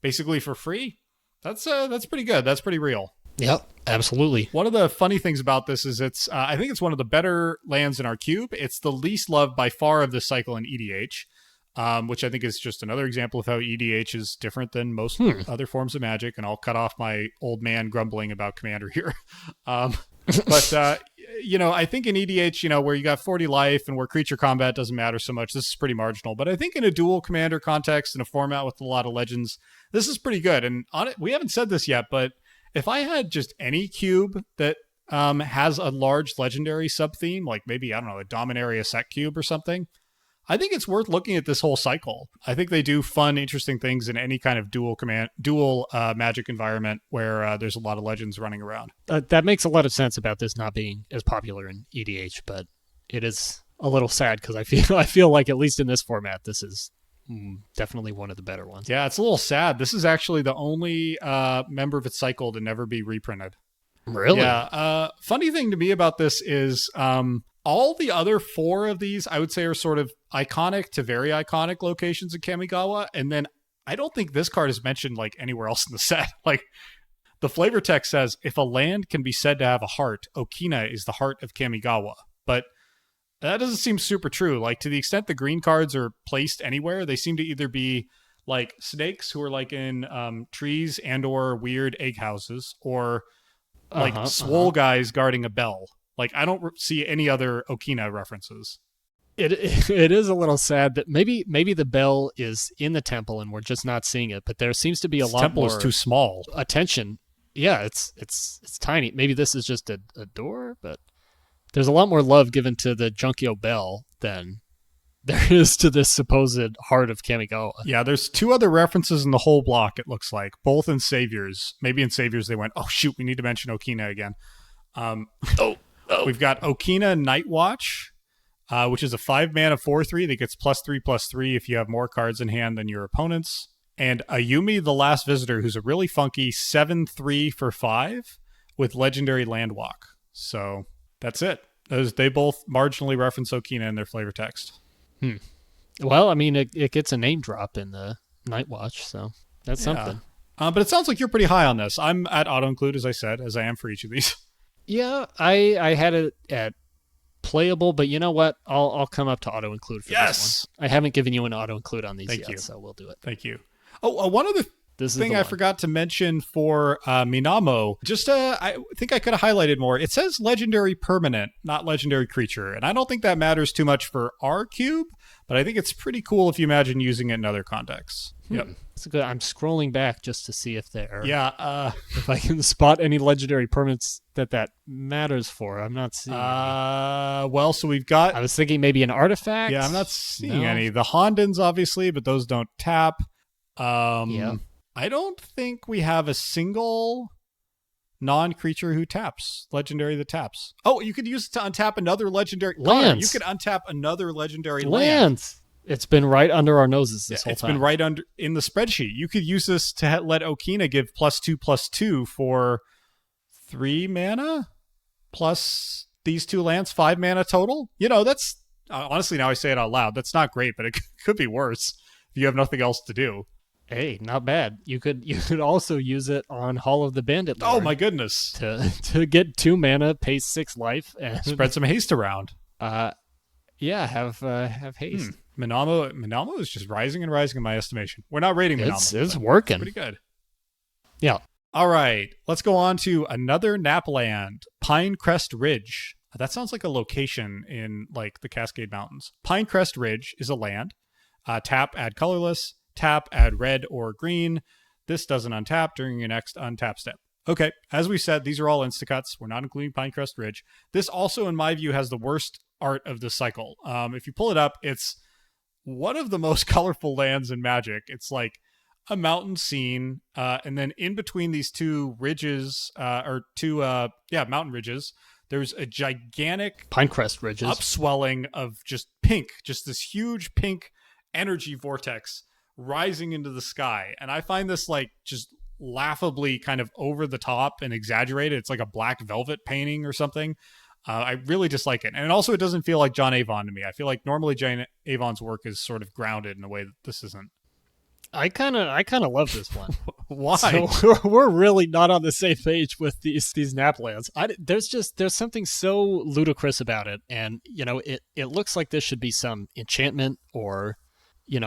basically for free. That's pretty good. That's pretty real. Yep, absolutely. One of the funny things about this is I think it's one of the better lands in our cube. It's the least loved by far of this cycle in EDH, which I think is just another example of how EDH is different than most other forms of Magic. And I'll cut off my old man grumbling about Commander here. But I think in EDH, where you got 40 life and where creature combat doesn't matter so much, this is pretty marginal. But I think in a dual commander context, in a format with a lot of legends, this is pretty good. And on it, we haven't said this yet, but if I had just any cube that has a large legendary sub-theme, like maybe, I don't know, a Dominaria set cube or something, I think it's worth looking at this whole cycle. I think they do fun, interesting things in any kind of dual Magic environment where there's a lot of legends running around. That makes a lot of sense about this not being as popular in EDH, but it is a little sad because I feel like, at least in this format, this is definitely one of the better ones. Yeah, it's a little sad. This is actually the only member of its cycle to never be reprinted. Really? Yeah. Funny thing to me about this is all the other 4 of these, I would say, are sort of iconic to very iconic locations in Kamigawa. And then I don't think this card is mentioned anywhere else in the set. The flavor text says, if a land can be said to have a heart, Okina is the heart of Kamigawa. But that doesn't seem super true. To the extent the green cards are placed anywhere, they seem to either be snakes who are in trees and or weird egg houses, or swole guys guarding a bell. I don't see any other Okina references. It is a little sad that maybe the bell is in the temple and we're just not seeing it, but there seems to be a lot more. The temple is too small. Attention. Yeah, it's tiny. Maybe this is just a door, but there's a lot more love given to the Junkyo bell than there is to this supposed heart of Kamigawa. Yeah, there's 2 other references in the whole block, it looks like, both in Saviors. Maybe in Saviors they went, oh shoot, we need to mention Okina again. We've got Okina Night Watch, which is a 5-mana 4/3 that gets +3/+3 if you have more cards in hand than your opponents. and Ayumi the Last Visitor, who's a really funky 7/3 for 5 with legendary Landwalk. So that's it. They both marginally reference Okina in their flavor text. Well, I mean, it gets a name drop in the Night Watch, so that's something. But it sounds like you're pretty high on this. I'm at auto-include, as I said, as I am for each of these. Yeah, I had it at playable, but you know what? I'll come up to auto-include for this one. I haven't given you an auto-include on these yet, so we'll do it. Thank you. Oh, one other thing I forgot to mention for Minamo, I think I could have highlighted more. It says legendary permanent, not legendary creature, and I don't think that matters too much for our cube, but I think it's pretty cool if you imagine using it in other contexts. Yep. That's good. I'm scrolling back just to see if there. If I can spot any legendary permanents that matters for. I'm not seeing. Well, so we've got. I was thinking maybe an artifact. Yeah, I'm not seeing any. The Hondens, obviously, but those don't tap. I don't think we have a single non-creature who taps. Legendary that taps. Oh, you could use it to untap another legendary land. You could untap another legendary land. It's been right under our noses this whole time. It's been right under in the spreadsheet. You could use this to let Okina give +2/+2 for 3 mana plus these 2 lands, 5 mana total. You know, that's honestly, now I say it out loud, that's not great, but it could be worse if you have nothing else to do. Hey, not bad. You could also use it on Hall of the Bandit Lord. Oh my goodness! To get 2 mana, pay 6 life, and spread some haste around. Have haste. Minamo is just rising and rising in my estimation. We're not rating Minamo. It's working. Pretty good. Yeah. All right. Let's go on to another Napland, Pinecrest Ridge. That sounds like a location in like the Cascade Mountains. Pinecrest Ridge is a land. Tap, add colorless. Tap, add red or green. This doesn't untap during your next untap step. Okay, as we said, these are all instacuts. We're not including Pinecrest Ridge. This also, in my view, has the worst art of the cycle. If you pull it up, it's one of the most colorful lands in Magic. It's like a mountain scene, and then in between these two ridges, mountain ridges, there's a gigantic Pinecrest Ridges upswelling of just pink, just this huge pink energy vortex rising into the sky. And I find this like just laughably kind of over the top and exaggerated. It's like a black velvet painting or something. I really dislike it. And also it doesn't feel like John Avon to me. I feel like normally John Avon's work is sort of grounded in a way that this isn't. I kind of love this one. Why? So we're really not on the same page with these Naplands. There's something so ludicrous about it, and you know it looks like this should be some enchantment or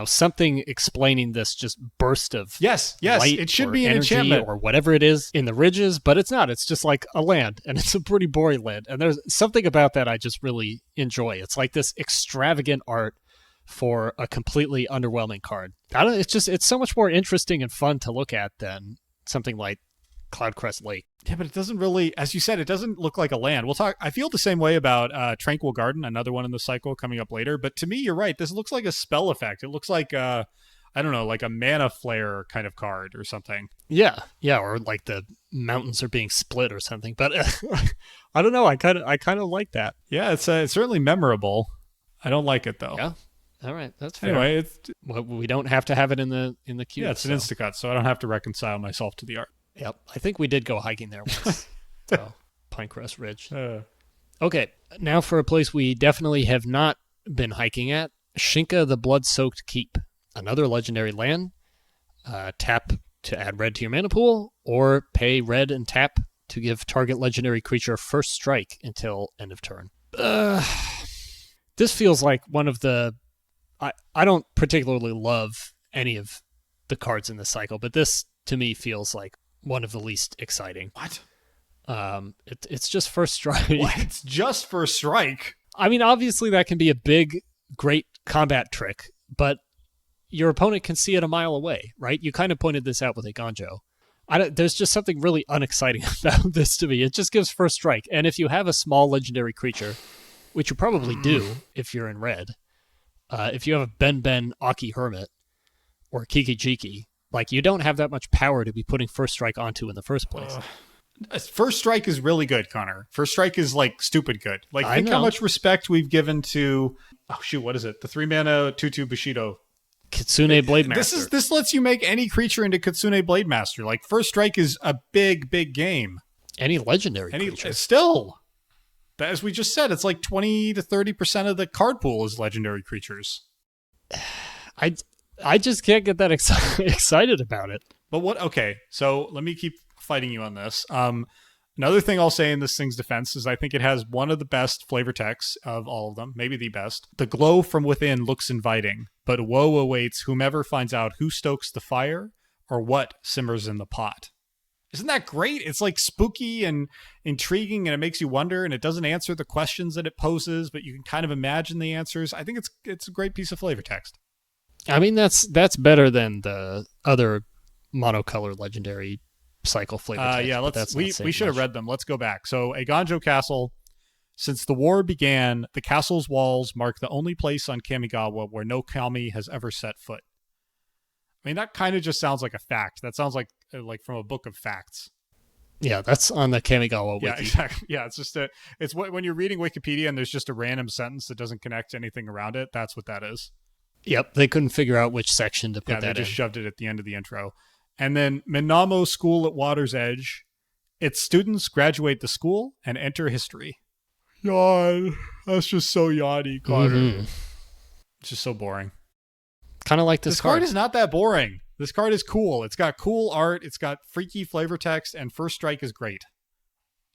something explaining this just burst of yes light it should be an energy enchantment or whatever it is in the ridges, but it's not. It's just like a land, and it's a pretty boring land. And there's something about that I just really enjoy. It's like this extravagant art for a completely underwhelming card. It's so much more interesting and fun to look at than something like Cloudcrest Lake. Yeah, but it doesn't really, as you said, it doesn't look like a land. We'll talk. I feel the same way about Tranquil Garden, another one in the cycle coming up later. But to me, you're right. This looks like a spell effect. It looks like I don't know, like a mana flare kind of card or something. Yeah, or like the mountains are being split or something. But I don't know. I kind of like that. Yeah, it's certainly memorable. I don't like it though. Yeah. All right, that's fair. Anyway, we don't have to have it in the queue. Yeah, it's an instacut, so I don't have to reconcile myself to the art. Yep, I think we did go hiking there once. So, Pinecrest Ridge. Okay, now for a place we definitely have not been hiking at, Shinka the Bloodsoaked Keep. Another legendary land. Tap to add red to your mana pool, or pay red and tap to give target legendary creature first strike until end of turn. This feels like one of the... I don't particularly love any of the cards in this cycle, but this, to me, feels like one of the least exciting. What? It's just first strike. What? It's just first strike? I mean, obviously that can be a big, great combat trick, but your opponent can see it a mile away, right? You kind of pointed this out with Eiganjo. There's just something really unexciting about this to me. It just gives first strike, and if you have a small legendary creature, which you probably do if you're in red, if you have a Ben Aki Hermit or Kiki Jiki, like you don't have that much power to be putting first strike onto in the first place. First strike is really good, Connor. First strike is like stupid good. Like think how much respect we've given to what is it? The 3-mana 2/2 Bushido Kitsune Blade Master. This lets you make any creature into Kitsune Blade Master. Like, First Strike is a big game. Any legendary creature. Still, as we just said, it's like 20 to 30% of the card pool is legendary creatures. I just can't get that excited about it. But what? Okay, so let me keep fighting you on this. Another thing I'll say in this thing's defense is I think it has one of the best flavor texts of all of them, maybe the best. The glow from within looks inviting, but woe awaits whomever finds out who stokes the fire or what simmers in the pot. Isn't that great? It's like spooky and intriguing, and it makes you wonder, and it doesn't answer the questions that it poses, but you can kind of imagine the answers. I think it's a great piece of flavor text. I mean, that's better than the other monocolor legendary cycle flavor text. Yeah, we should have read them. Let's go back. So, Eiganjo Castle. Since the war began, the castle's walls mark the only place on Kamigawa where no kami has ever set foot. I mean, that kind of just sounds like a fact. That sounds like from a book of facts. Yeah, that's on the Kamigawa wiki. Yeah, exactly. Yeah, it's when you're reading Wikipedia and there's just a random sentence that doesn't connect to anything around it. That's what that is. Yep, they couldn't figure out which section to put that in. They just shoved it at the end of the intro. And then Minamo School at Water's Edge. Its students graduate the school and enter history. Yawn. That's just so yawny, Connor. Mm-hmm. It's just so boring. Kind of like this card. This card is not that boring. This card is cool. It's got cool art. It's got freaky flavor text, and First Strike is great.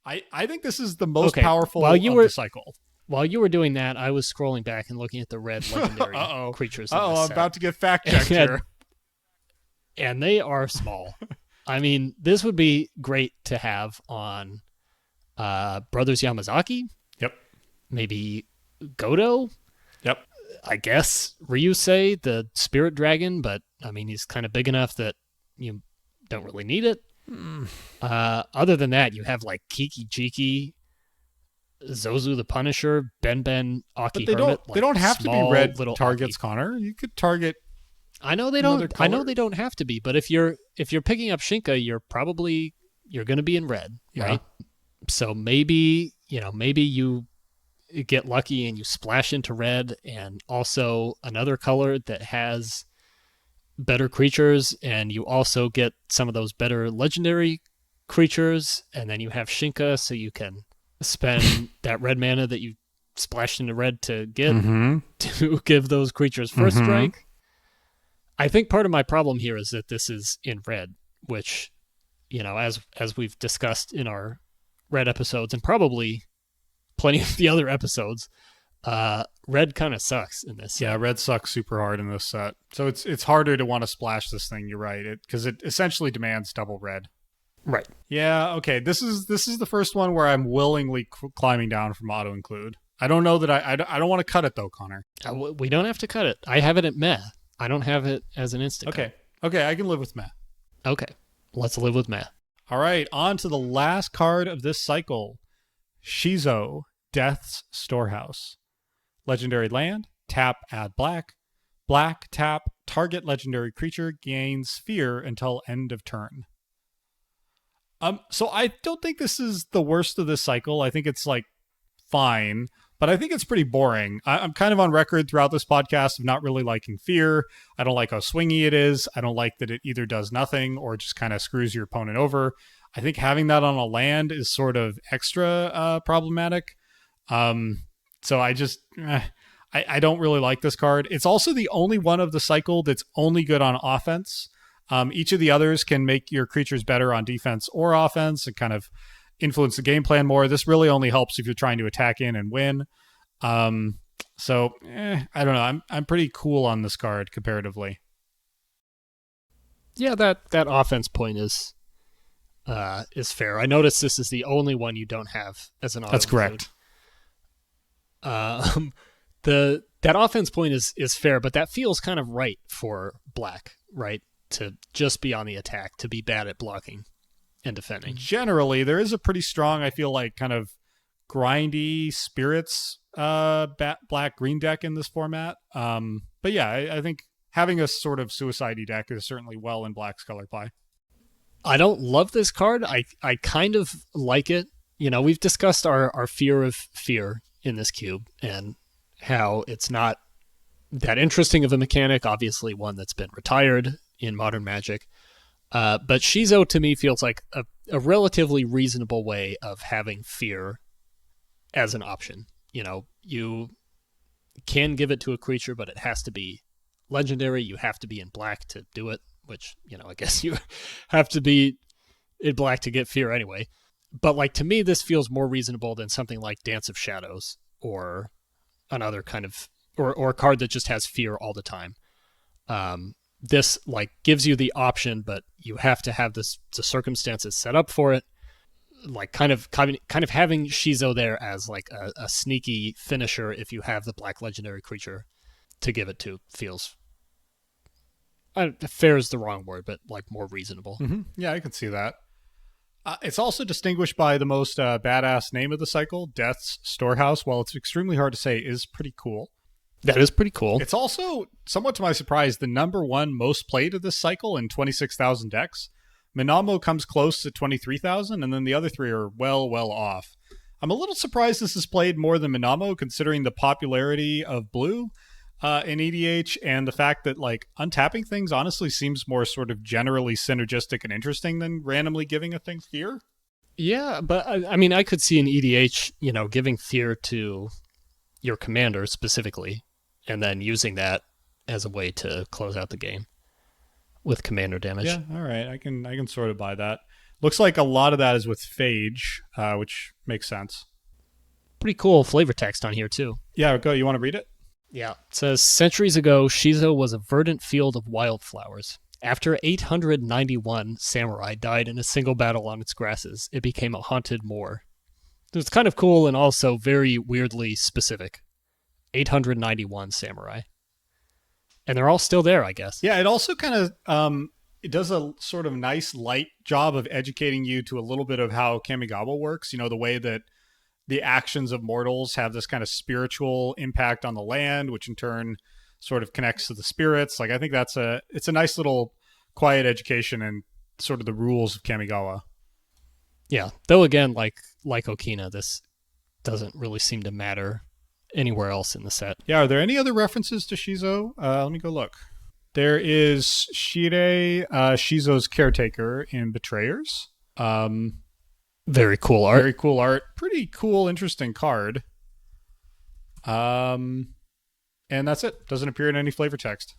I think this is the most powerful of the cycle. While you were doing that, I was scrolling back and looking at the red legendary creatures. I'm about to get fact-checked here. And they are small. I mean, this would be great to have on Brothers Yamazaki. Yep. Maybe Godo. Yep. I guess Ryusei, the spirit dragon, but I mean, he's kind of big enough that you don't really need it. Other than that, you have like Kiki Jiki, Zozu the Punisher, Ben Aki Hermit. They don't have to be red little targets, Aki. Connor. You could target. I know they don't. I know they don't have to be, but if you're picking up Shinka, you're going to be in red, right? So maybe you get lucky and you splash into red, and also another color that has better creatures, and you also get some of those better legendary creatures, and then you have Shinka, so you can spend that red mana that you splashed into red to get to give those creatures First Strike. I think part of my problem here is that this is in red, which, as we've discussed in our red episodes and probably plenty of the other episodes, red kind of sucks in this set. Yeah, red sucks super hard in this set. So it's harder to want to splash this thing, you're right, because it essentially demands double red. Right. Yeah, okay. This is the first one where I'm willingly climbing down from auto-include. I don't know that I don't want to cut it, though, Connor. We don't have to cut it. I have it at meh. I don't have it as an instant. Okay, I can live with meh. Okay, let's live with meh. All right, on to the last card of this cycle. Shizo, Death's Storehouse. Legendary land, tap, add black. Black, tap, target legendary creature gains fear until end of turn. So I don't think this is the worst of this cycle. I think it's like fine, but I think it's pretty boring. I'm kind of on record throughout this podcast of not really liking fear. I don't like how swingy it is. I don't like that it either does nothing or just kind of screws your opponent over. I think having that on a land is sort of extra problematic. So I just, I don't really like this card. It's also the only one of the cycle that's only good on offense. Each of the others can make your creatures better on defense or offense and kind of influence the game plan more. This really only helps if you're trying to attack in and win. So I don't know. I'm pretty cool on this card comparatively. Yeah, that offense point is fair. I noticed this is the only one you don't have as an auto. That's correct. That offense point is fair, but that feels kind of right for black, right? To just be on the attack, to be bad at blocking and defending. Generally, there is a pretty strong, I feel like, kind of grindy spirits black-green deck in this format. But yeah, I think having a sort of suicide-y deck is certainly well in black's color pie. I don't love this card. I kind of like it. We've discussed our fear of fear in this cube and how it's not that interesting of a mechanic, obviously one that's been retired in modern Magic. But Shizo to me feels like a relatively reasonable way of having fear as an option. You can give it to a creature, but it has to be legendary. You have to be in black to do it, which, I guess you have to be in black to get fear anyway. But like, to me, this feels more reasonable than something like Dance of Shadows or another kind of, or a card that just has fear all the time. This like gives you the option, but you have to have the circumstances set up for it. Like kind of having Shizo there as like a sneaky finisher if you have the black legendary creature to give it to feels fair is the wrong word, but like more reasonable. Mm-hmm. Yeah, I can see that. It's also distinguished by the most badass name of the cycle, Death's Storehouse. While it's extremely hard to say, is pretty cool. That is pretty cool. It's also, somewhat to my surprise, the number one most played of this cycle in 26,000 decks. Minamo comes close to 23,000, and then the other three are well off. I'm a little surprised this is played more than Minamo, considering the popularity of blue in EDH, and the fact that like untapping things honestly seems more sort of generally synergistic and interesting than randomly giving a thing fear. Yeah, but I mean, I could see an EDH, giving fear to your commander specifically, and then using that as a way to close out the game with commander damage. Yeah, all right. I can sort of buy that. Looks like a lot of that is with Phage, which makes sense. Pretty cool flavor text on here too. Yeah, go. You want to read it? Yeah. It says, centuries ago, Shizo was a verdant field of wildflowers. After 891 samurai died in a single battle on its grasses, it became a haunted moor. It's kind of cool and also very weirdly specific. 891 samurai. And they're all still there, I guess. Yeah, it also kind of it does a sort of nice light job of educating you to a little bit of how Kamigawa works. The way that the actions of mortals have this kind of spiritual impact on the land, which in turn sort of connects to the spirits. Like, I think it's a nice little quiet education and sort of the rules of Kamigawa. Yeah, though again, like Okina, this doesn't really seem to matter anywhere else in the set. Yeah, are there any other references to Shizo? Let me go look. There is Shire, Shizo's caretaker in Betrayers. Very cool art. Very cool art. Pretty cool, interesting card. And that's it. Doesn't appear in any flavor text.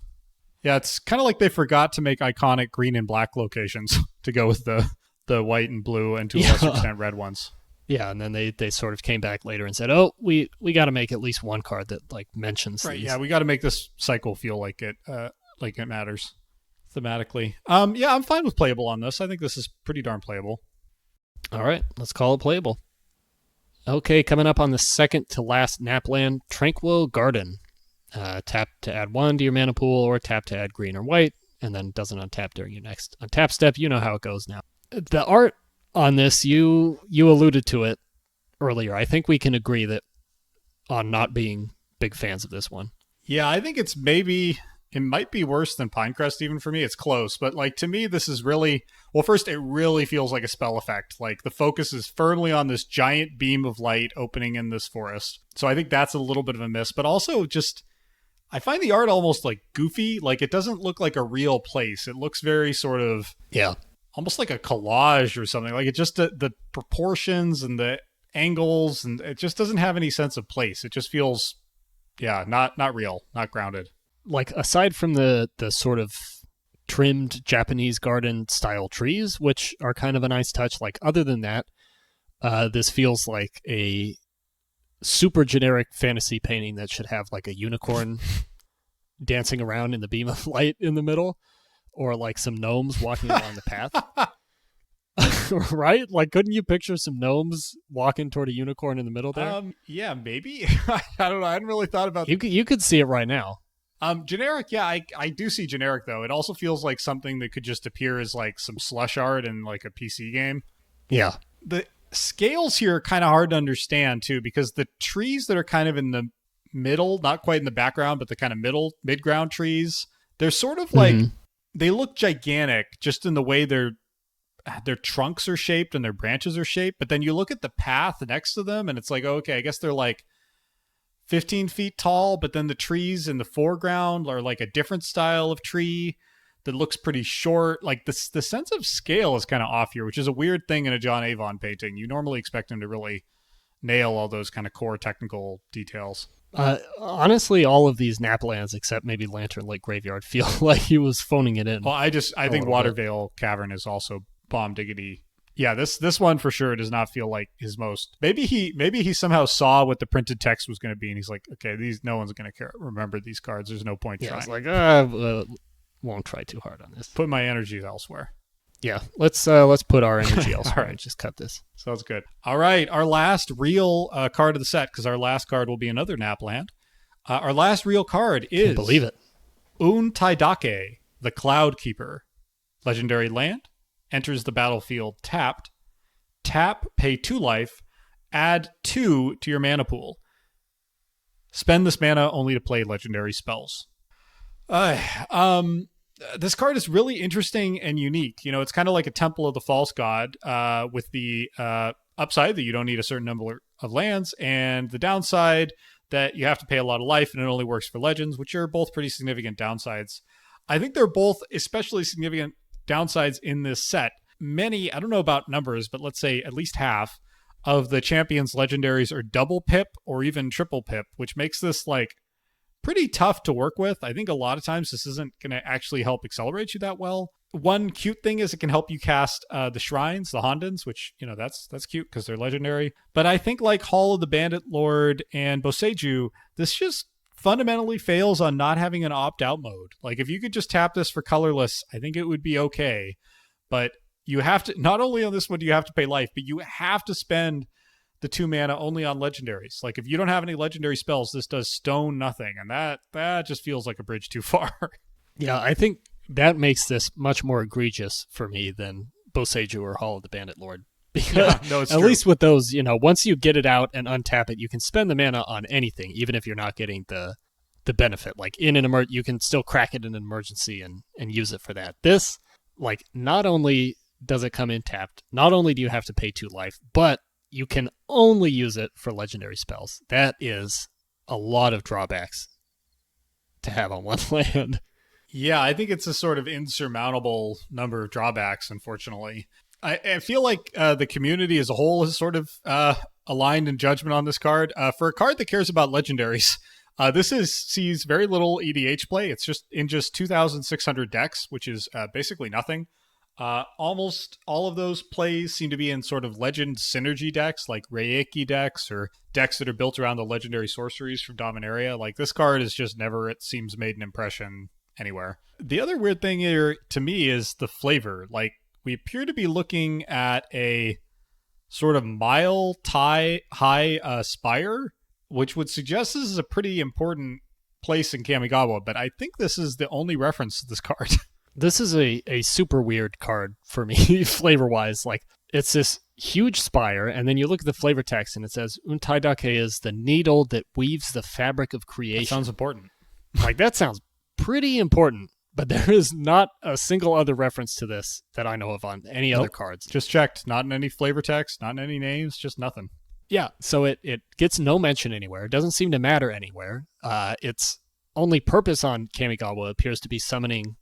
Yeah, it's kind of like they forgot to make iconic green and black locations to go with the white and blue and to a lesser extent red ones. Yeah, and then they sort of came back later and said, "Oh, we got to make at least one card that like mentions right, these." Yeah, we got to make this cycle feel like it matters thematically. Yeah, I'm fine with playable on this. I think this is pretty darn playable. All right, let's call it playable. Okay, coming up on the second to last Napland, Tranquil Garden. Tap to add 1 to your mana pool, or tap to add green or white, and then doesn't untap during your next untap step. You know how it goes now. The art on this, you alluded to it earlier. I think we can agree that on not being big fans of this one. Yeah, I think it might be worse than Pinecrest even for me. It's close, but like to me, this is really, well, first, it really feels like a spell effect. Like the focus is firmly on this giant beam of light opening in this forest. So I think that's a little bit of a miss, but also just, I find the art almost like goofy. Like it doesn't look like a real place. It looks very sort of, yeah, almost like a collage or something. Like it just, the proportions and the angles, and it just doesn't have any sense of place. It just feels, yeah, not real, not grounded. Like aside from the sort of trimmed Japanese garden style trees, which are kind of a nice touch, like other than that, this feels like a super generic fantasy painting that should have like a unicorn dancing around in the beam of light in the middle, or like some gnomes walking along the path. Right? Like, couldn't you picture some gnomes walking toward a unicorn in the middle there? Yeah, maybe. I don't know. I hadn't really thought about that. You could see it right now. Generic, yeah, I do see generic, though. It also feels like something that could just appear as like some slush art in like a PC game. Yeah. The scales here are kind of hard to understand, too, because the trees that are kind of in the middle, not quite in the background, but the kind of mid-ground trees, they're sort of like, they look gigantic just in the way their trunks are shaped and their branches are shaped. But then you look at the path next to them and it's like, oh, okay, I guess they're like 15 feet tall, but then the trees in the foreground are like a different style of tree that looks pretty short. Like the sense of scale is kind of off here, which is a weird thing in a John Avon painting. You normally expect him to really nail all those kind of core technical details. Honestly, all of these Naplands, except maybe Lantern Lake Graveyard, feel like he was phoning it in. Well, I think Waterveil Cavern is also bomb diggity. Yeah, this one for sure does not feel like his most. Maybe he somehow saw what the printed text was going to be, and he's like, okay, no one's going to remember these cards. There's no point trying. It's like, won't try too hard on this. Put my energies elsewhere. Yeah, let's put our energy elsewhere and just cut this. Sounds good. All right, our last real card of the set, because our last card will be another Napland. Our last real card is... Can't believe it. Untaidake, the Cloud Keeper. Legendary land. Enters the battlefield tapped. Tap, pay 2 life. Add 2 to your mana pool. Spend this mana only to play legendary spells. This card is really interesting and unique. You know, it's kind of like a Temple of the False God with the upside that you don't need a certain number of lands, and the downside that you have to pay a lot of life, and it only works for legends, which are both pretty significant downsides. I think they're both especially significant downsides in this set. Many, I don't know about numbers, but let's say at least half of the Champions legendaries are double pip or even triple pip, which makes this like pretty tough to work with. I think a lot of times this isn't going to actually help accelerate you that well. One cute thing is it can help you cast the shrines, the Hondens, which, you know, that's cute because they're legendary. But I think like Hall of the Bandit Lord and Boseiju, this just fundamentally fails on not having an opt-out mode. Like if you could just tap this for colorless, I think it would be okay. But you have to, not only on this one do you have to pay life, but you have to spend the 2 mana only on legendaries. Like if you don't have any legendary spells, this does stone nothing, and that just feels like a bridge too far. Yeah, I think that makes this much more egregious for me than Boseiju or Hall of the Bandit Lord. Yeah, no, it's at true. least with those, you know, once you get it out and untap it, you can spend the mana on anything, even if you're not getting the benefit. Like in an you can still crack it in an emergency and use it for that. This, like, not only does it come in tapped, not only do you have to pay 2 life, but you can only use it for legendary spells. That is a lot of drawbacks to have on one land. Yeah, I think it's a sort of insurmountable number of drawbacks, unfortunately. I feel like the community as a whole is sort of aligned in judgment on this card. For a card that cares about legendaries, this sees very little EDH play. It's just in 2,600 decks, which is basically nothing. Almost all of those plays seem to be in sort of legend synergy decks, like Reiki decks or decks that are built around the legendary sorceries from Dominaria. Like this card is just never, it seems, made an impression anywhere. The other weird thing here to me is the flavor. Like we appear to be looking at a sort of high spire, which would suggest this is a pretty important place in Kamigawa, but I think this is the only reference to this card. This is a super weird card for me, flavor-wise. Like, it's this huge spire, and then you look at the flavor text, and it says, Untaidake is the needle that weaves the fabric of creation. That sounds important. Like, that sounds pretty important, but there is not a single other reference to this that I know of on any other cards. Just checked. Not in any flavor text, not in any names, just nothing. Yeah, so it gets no mention anywhere. It doesn't seem to matter anywhere. Its only purpose on Kamigawa appears to be summoning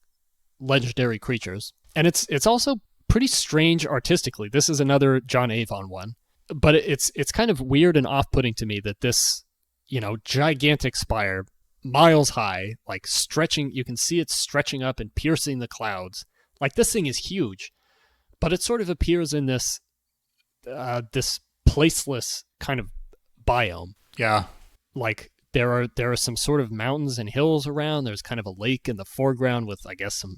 legendary creatures, and it's also pretty strange artistically. This is another John Avon one, but it's kind of weird and off-putting to me that this, you know, gigantic spire, miles high, like stretching, you can see it stretching up and piercing the clouds. Like this thing is huge, but it sort of appears in this this placeless kind of biome. Yeah, like there are some sort of mountains and hills around. There's kind of a lake in the foreground with, I guess, some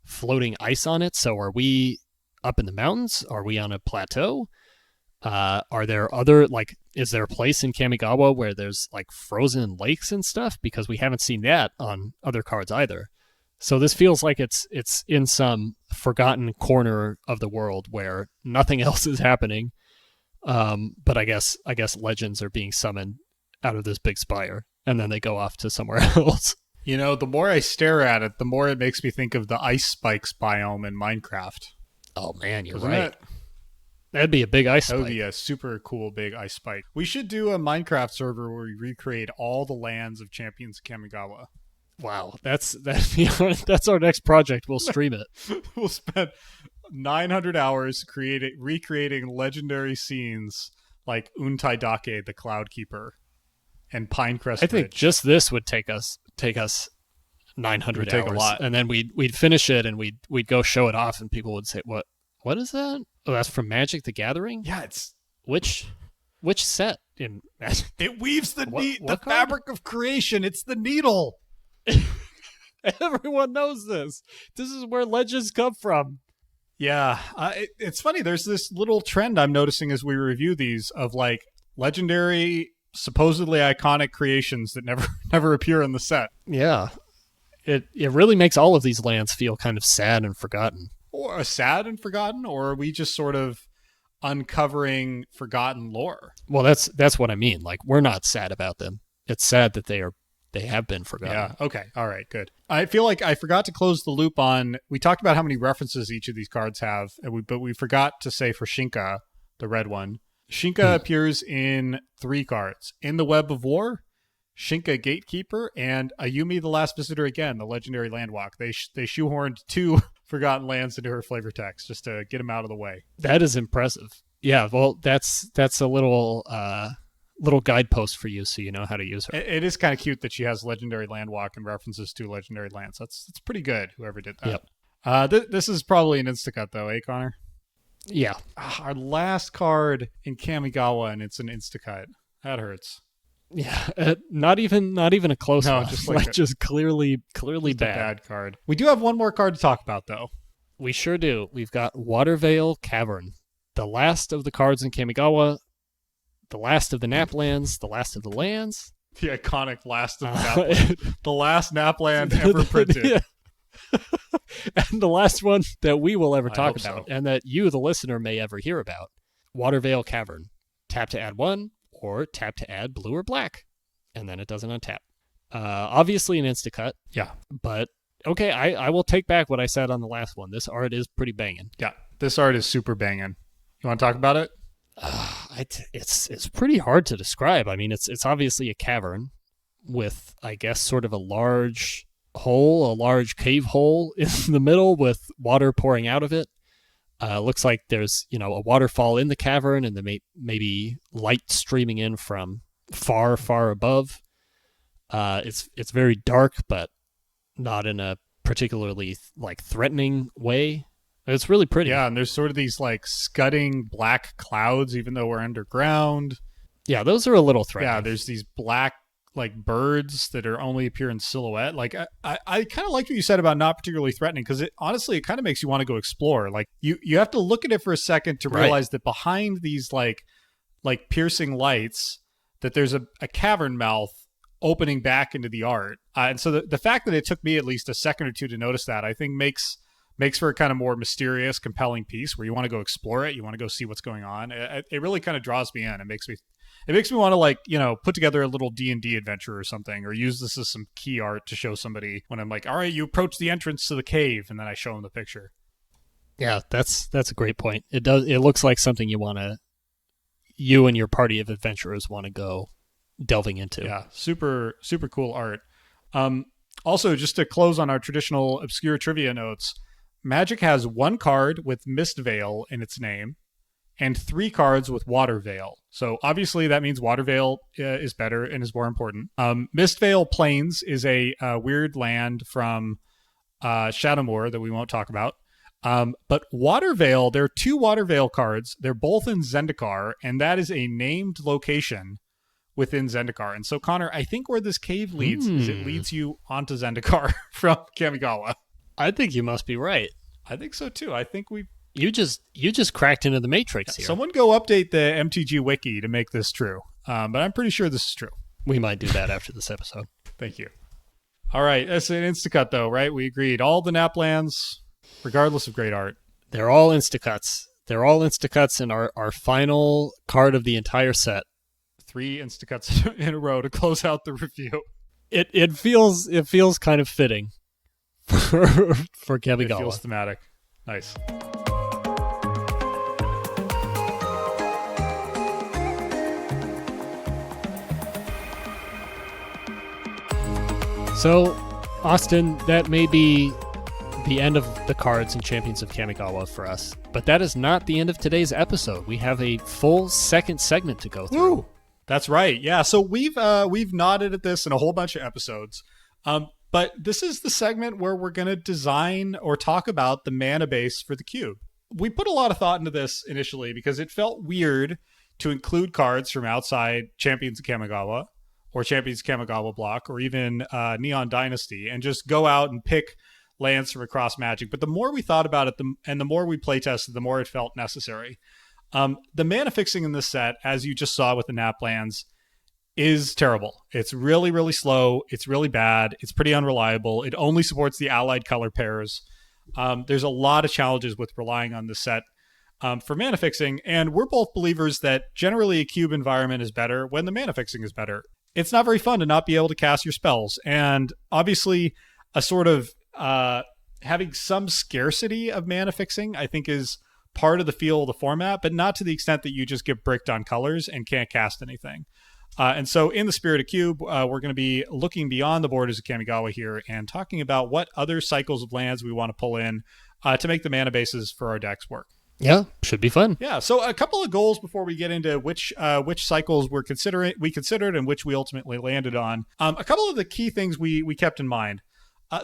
floating ice on it. So are we up in the mountains? Are we on a plateau? Are there other, like, is there a place in Kamigawa where there's like frozen lakes and stuff? Because we haven't seen that on other cards either. So this feels like it's in some forgotten corner of the world where nothing else is happening. But I guess legends are being summoned out of this big spire, and then they go off to somewhere else. You know, the more I stare at it, the more it makes me think of the ice spikes biome in Minecraft. Oh man, you're Doesn't right. it? That'd be a big ice That would spike. be a super cool big ice spike. We should do a Minecraft server where we recreate all the lands of Champions of Kamigawa. Wow, that's our next project. We'll stream it. We'll spend 900 hours recreating legendary scenes like Untaidake, the Cloud Keeper, and Pinecrest Ridge. I think just this would take us 900 take hours, a lot. and then we'd finish it and we'd go show it off, and people would say, "What is that? Oh, that's from Magic: The Gathering." Yeah, it's Which set in Magic? it weaves the What card? fabric of creation. It's the needle. Everyone knows this. This is where legends come from. Yeah, it's funny. There's this little trend I'm noticing as we review these of like legendary, supposedly iconic creations that never appear in the set. Yeah, it really makes all of these lands feel kind of sad and forgotten. Or sad and forgotten, or are we just sort of uncovering forgotten lore? Well, that's what I mean. Like, we're not sad about them. It's sad that they have been forgotten. Yeah. Okay. All right. Good. I feel like I forgot to close the loop on. We talked about how many references each of these cards have, but we forgot to say for Shinka, the red one. Shinka appears in 3 cards: in the Web of War, Shinka Gatekeeper, and Ayumi the Last Visitor again, the legendary Landwalk. They shoehorned 2 forgotten lands into her flavor text just to get them out of the way. That is impressive. Yeah. Well, that's a little guidepost for you, so you know how to use her. It is kind of cute that she has legendary Landwalk and references to legendary lands. That's pretty good. Whoever did that. Yep. This is probably an instacut though, eh, Connor? Yeah. Our last card in Kamigawa, and it's an instacut. That hurts. Yeah. Not even a close No, one. just like just clearly Just bad. a bad card. We do have one more card to talk about though. We sure do. We've got Waterveil Cavern, the last of the cards in Kamigawa, the last of the Naplands, the last of the lands. The iconic last of Napland. The last Napland ever printed. Yeah. And the last one that we will ever I talk hope so. about, and that you, the listener, may ever hear about. Waterveil Cavern. Tap to add 1, or tap to add blue or black, and then it doesn't untap. Obviously an instacut, Yeah. but okay, I will take back what I said on the last one. This art is pretty banging. Yeah. This art is super banging. You want to talk about it? It's pretty hard to describe. I mean, it's obviously a cavern with, I guess, sort of a large cave hole in the middle with water pouring out of it. Looks like there's, a waterfall in the cavern, and then maybe light streaming in from far, far above. It's very dark, but not in a particularly threatening way. It's really pretty. Yeah, and there's sort of these scudding black clouds, even though we're underground. Yeah, those are a little threatening. Yeah, there's these black birds that are only appear in silhouette. I kind of liked what you said about not particularly threatening, because it kind of makes you want to go explore. You have to look at it for a second to realize that behind these piercing lights, that there's a cavern mouth opening back into the art. And so the fact that it took me at least a second or two to notice that, I think makes for a kind of more mysterious, compelling piece where you want to go explore it. You want to go see what's going on. It really kind of draws me in. It makes me want to put together a little D&D adventure or something, or use this as some key art to show somebody when I'm like, all right, you approach the entrance to the cave, and then I show them the picture. Yeah, that's a great point. It looks like something you and your party of adventurers want to go delving into. Yeah, super, super cool art. Also, just to close on our traditional obscure trivia notes, Magic has 1 card with Mistveil in its name, and 3 cards with Waterveil. So obviously that means Waterveil is better and is more important. Mistveil Plains is a weird land from Shadowmoor that we won't talk about. But Waterveil, there are 2 Waterveil cards. They're both in Zendikar, and that is a named location within Zendikar. And so, Connor, I think where this cave leads is it leads you onto Zendikar from Kamigawa. I think you must be right. I think so too. I think you just cracked into the Matrix here. Someone go update the MTG wiki to make this true. But I'm pretty sure this is true. We might do that after this episode. Thank you. All right, that's an instacut though, right? We agreed. All the Naplands, regardless of great art. They're all instacuts. And our final card of the entire set. 3 instacuts in a row to close out the review. It feels kind of fitting for Kamigawa. It feels thematic. Nice. So, Austin, that may be the end of the cards in Champions of Kamigawa for us, but that is not the end of today's episode. We have a full second segment to go through. Woo! That's right. Yeah. So we've nodded at this in a whole bunch of episodes, but this is the segment where we're going to design or talk about the mana base for the cube. We put a lot of thought into this initially because it felt weird to include cards from outside Champions of Kamigawa or Champions of Kamigawa block or even Neon Dynasty and just go out and pick lands from across Magic. But the more we thought about it and the more we playtested, the more it felt necessary. The mana fixing in this set, as you just saw with the Nap lands, is terrible. It's really, really slow. It's really bad. It's pretty unreliable. It only supports the allied color pairs. There's a lot of challenges with relying on this set for mana fixing, and we're both believers that generally a cube environment is better when the mana fixing is better. It's not very fun to not be able to cast your spells, and obviously a sort of having some scarcity of mana fixing, I think, is part of the feel of the format, but not to the extent that you just get bricked on colors and can't cast anything. And so in the spirit of Cube, we're going to be looking beyond the borders of Kamigawa here and talking about what other cycles of lands we want to pull in to make the mana bases for our decks work. Yeah, should be fun. Yeah, so a couple of goals before we get into which cycles we considered and which we ultimately landed on. A couple of the key things we kept in mind.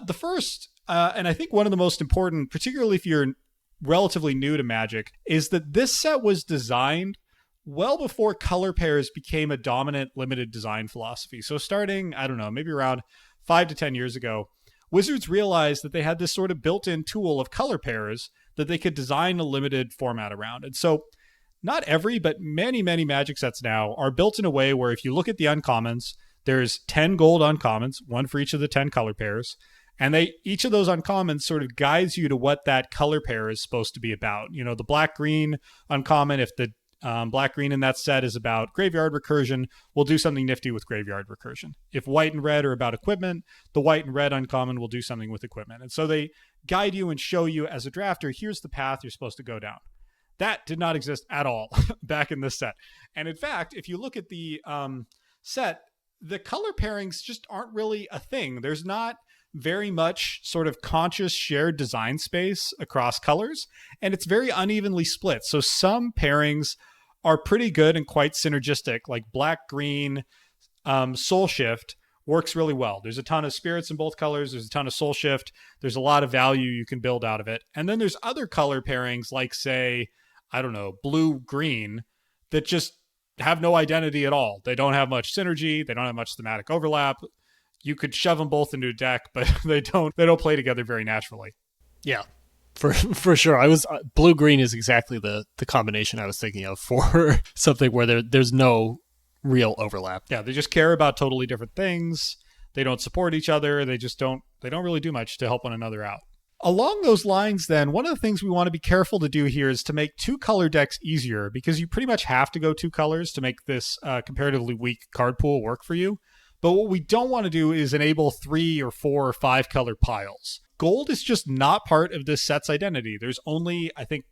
The first, and I think one of the most important, particularly if you're relatively new to Magic, is that this set was designed well before color pairs became a dominant limited design philosophy. So starting, I don't know, maybe around 5 to 10 years ago, Wizards realized that they had this sort of built-in tool of color pairs that they could design a limited format around. And so not every, but many, many Magic sets now are built in a way where if you look at the uncommons, there's 10 gold uncommons, one for each of the 10 color pairs. And each of those uncommons sort of guides you to what that color pair is supposed to be about. You know, the black-green uncommon, if the black-green in that set is about graveyard recursion, we'll do something nifty with graveyard recursion. If white and red are about equipment, the white and red uncommon will do something with equipment. And so they guide you and show you as a drafter, here's the path you're supposed to go down. That did not exist at all back in this set. And in fact, if you look at the set, the color pairings just aren't really a thing. There's not very much sort of conscious shared design space across colors, and it's very unevenly split. So some pairings are pretty good and quite synergistic, like black-green Soul Shift works really well. There's a ton of spirits in both colors. There's a ton of Soul Shift. There's a lot of value you can build out of it. And then there's other color pairings like, say, I don't know, blue-green that just have no identity at all. They don't have much synergy. They don't have much thematic overlap. You could shove them both into a deck, but they don't play together very naturally. Yeah, for sure. I was blue-green is exactly the combination I was thinking of for something where there's no real overlap. Yeah, they just care about totally different things. They don't support each other. They don't really do much to help one another out. Along those lines, then, one of the things we want to be careful to do here is to make two-color decks easier, because you pretty much have to go two colors to make this comparatively weak card pool work for you. But what we don't want to do is enable 3 or 4 or 5 color piles. Gold is just not part of this set's identity. There's only, I think,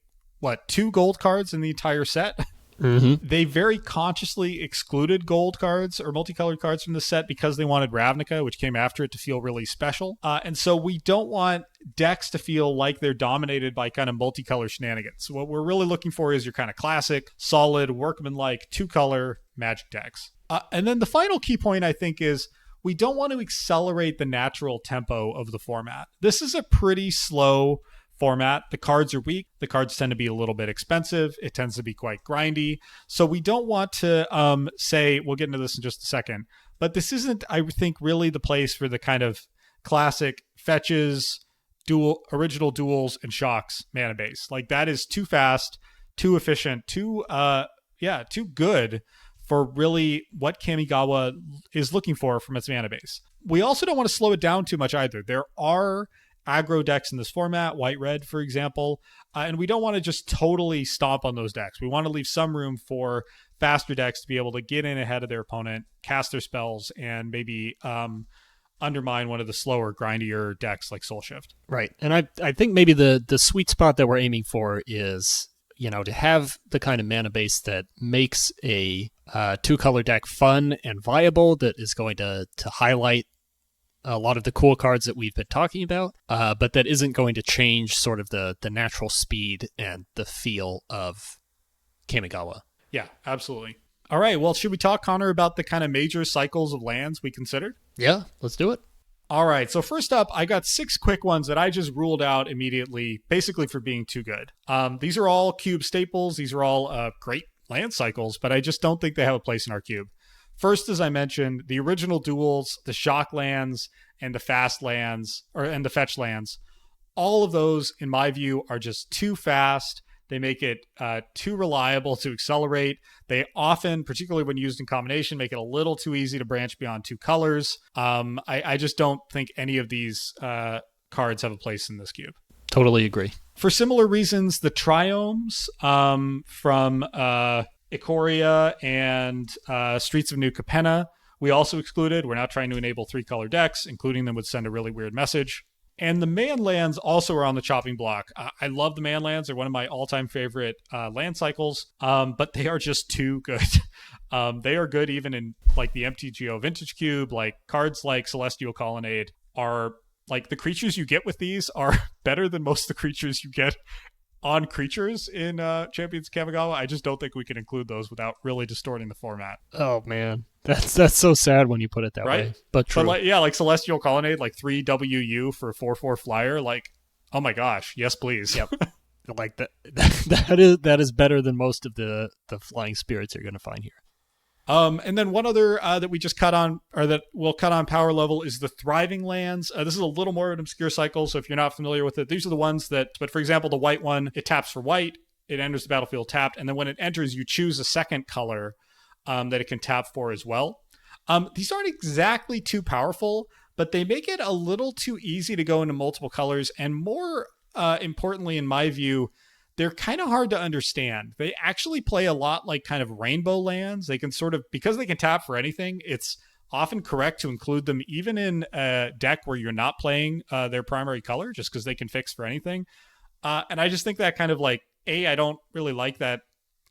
2 gold cards in the entire set? Mm-hmm. They very consciously excluded gold cards or multicolored cards from the set because they wanted Ravnica, which came after it, to feel really special. And so we don't want decks to feel like they're dominated by kind of multicolor shenanigans. So what we're really looking for is your kind of classic, solid, workmanlike, 2-color Magic decks. And then the final key point, I think, is we don't want to accelerate the natural tempo of the format. This is a pretty slow format. The cards are weak. The cards tend to be a little bit expensive. It tends to be quite grindy. So we don't want to say, we'll get into this in just a second, but this isn't, I think, really the place for the kind of classic fetches, original duels, and shocks mana base. Like, that is too fast, too efficient, too good for really what Kamigawa is looking for from its mana base. We also don't want to slow it down too much either. There are aggro decks in this format, white-red, for example, and we don't want to just totally stomp on those decks. We want to leave some room for faster decks to be able to get in ahead of their opponent, cast their spells, and maybe undermine one of the slower, grindier decks like Soul Shift. Right, and I think maybe the sweet spot that we're aiming for is, to have the kind of mana base that makes a 2-color deck fun and viable, that is going to highlight a lot of the cool cards that we've been talking about, but that isn't going to change sort of the natural speed and the feel of Kamigawa. Yeah, absolutely. All right, well, should we talk, Connor, about the kind of major cycles of lands we considered? Yeah, let's do it. All right, so first up, I got 6 quick ones that I just ruled out immediately, basically for being too good. These are all cube staples. These are all great land cycles, but I just don't think they have a place in our cube. First, as I mentioned, the original duels, the shock lands, and the fast lands, and the fetch lands, all of those, in my view, are just too fast. They make it too reliable to accelerate. They often, particularly when used in combination, make it a little too easy to branch beyond 2 colors. I just don't think any of these cards have a place in this cube. Totally agree. For similar reasons, the triomes from Ikoria and Streets of New Capenna, we also excluded. We're now trying to enable 3-color decks. Including them would send a really weird message. And the man lands also are on the chopping block. I love the man lands. They're one of my all-time favorite land cycles, but they are just too good. They are good even in like the MTGO Vintage Cube. Like cards like Celestial Colonnade are like the creatures you get with these are better than most of the creatures you get on creatures in Champions of Kamigawa. I just don't think we can include those without really distorting the format. Oh man, that's so sad when you put it that way. But true. But like Celestial Colonnade, like 3 WU for 4/4 flyer. Like, oh my gosh, yes please. Yep. Like that is better than most of the flying spirits you're going to find here. And then one other that we just cut on, or that we'll cut on power level, is the Thriving Lands. This is a little more of an obscure cycle, so if you're not familiar with it, these are the ones that, but for example, the white one, it taps for white, it enters the battlefield tapped, and then when it enters, you choose a second color that it can tap for as well. These aren't exactly too powerful, but they make it a little too easy to go into multiple colors, and more importantly, in my view, they're kind of hard to understand. They actually play a lot like kind of rainbow lands. They can sort of, because they can tap for anything, it's often correct to include them even in a deck where you're not playing their primary color, just because they can fix for anything. And I just think that kind of like, I don't really like that.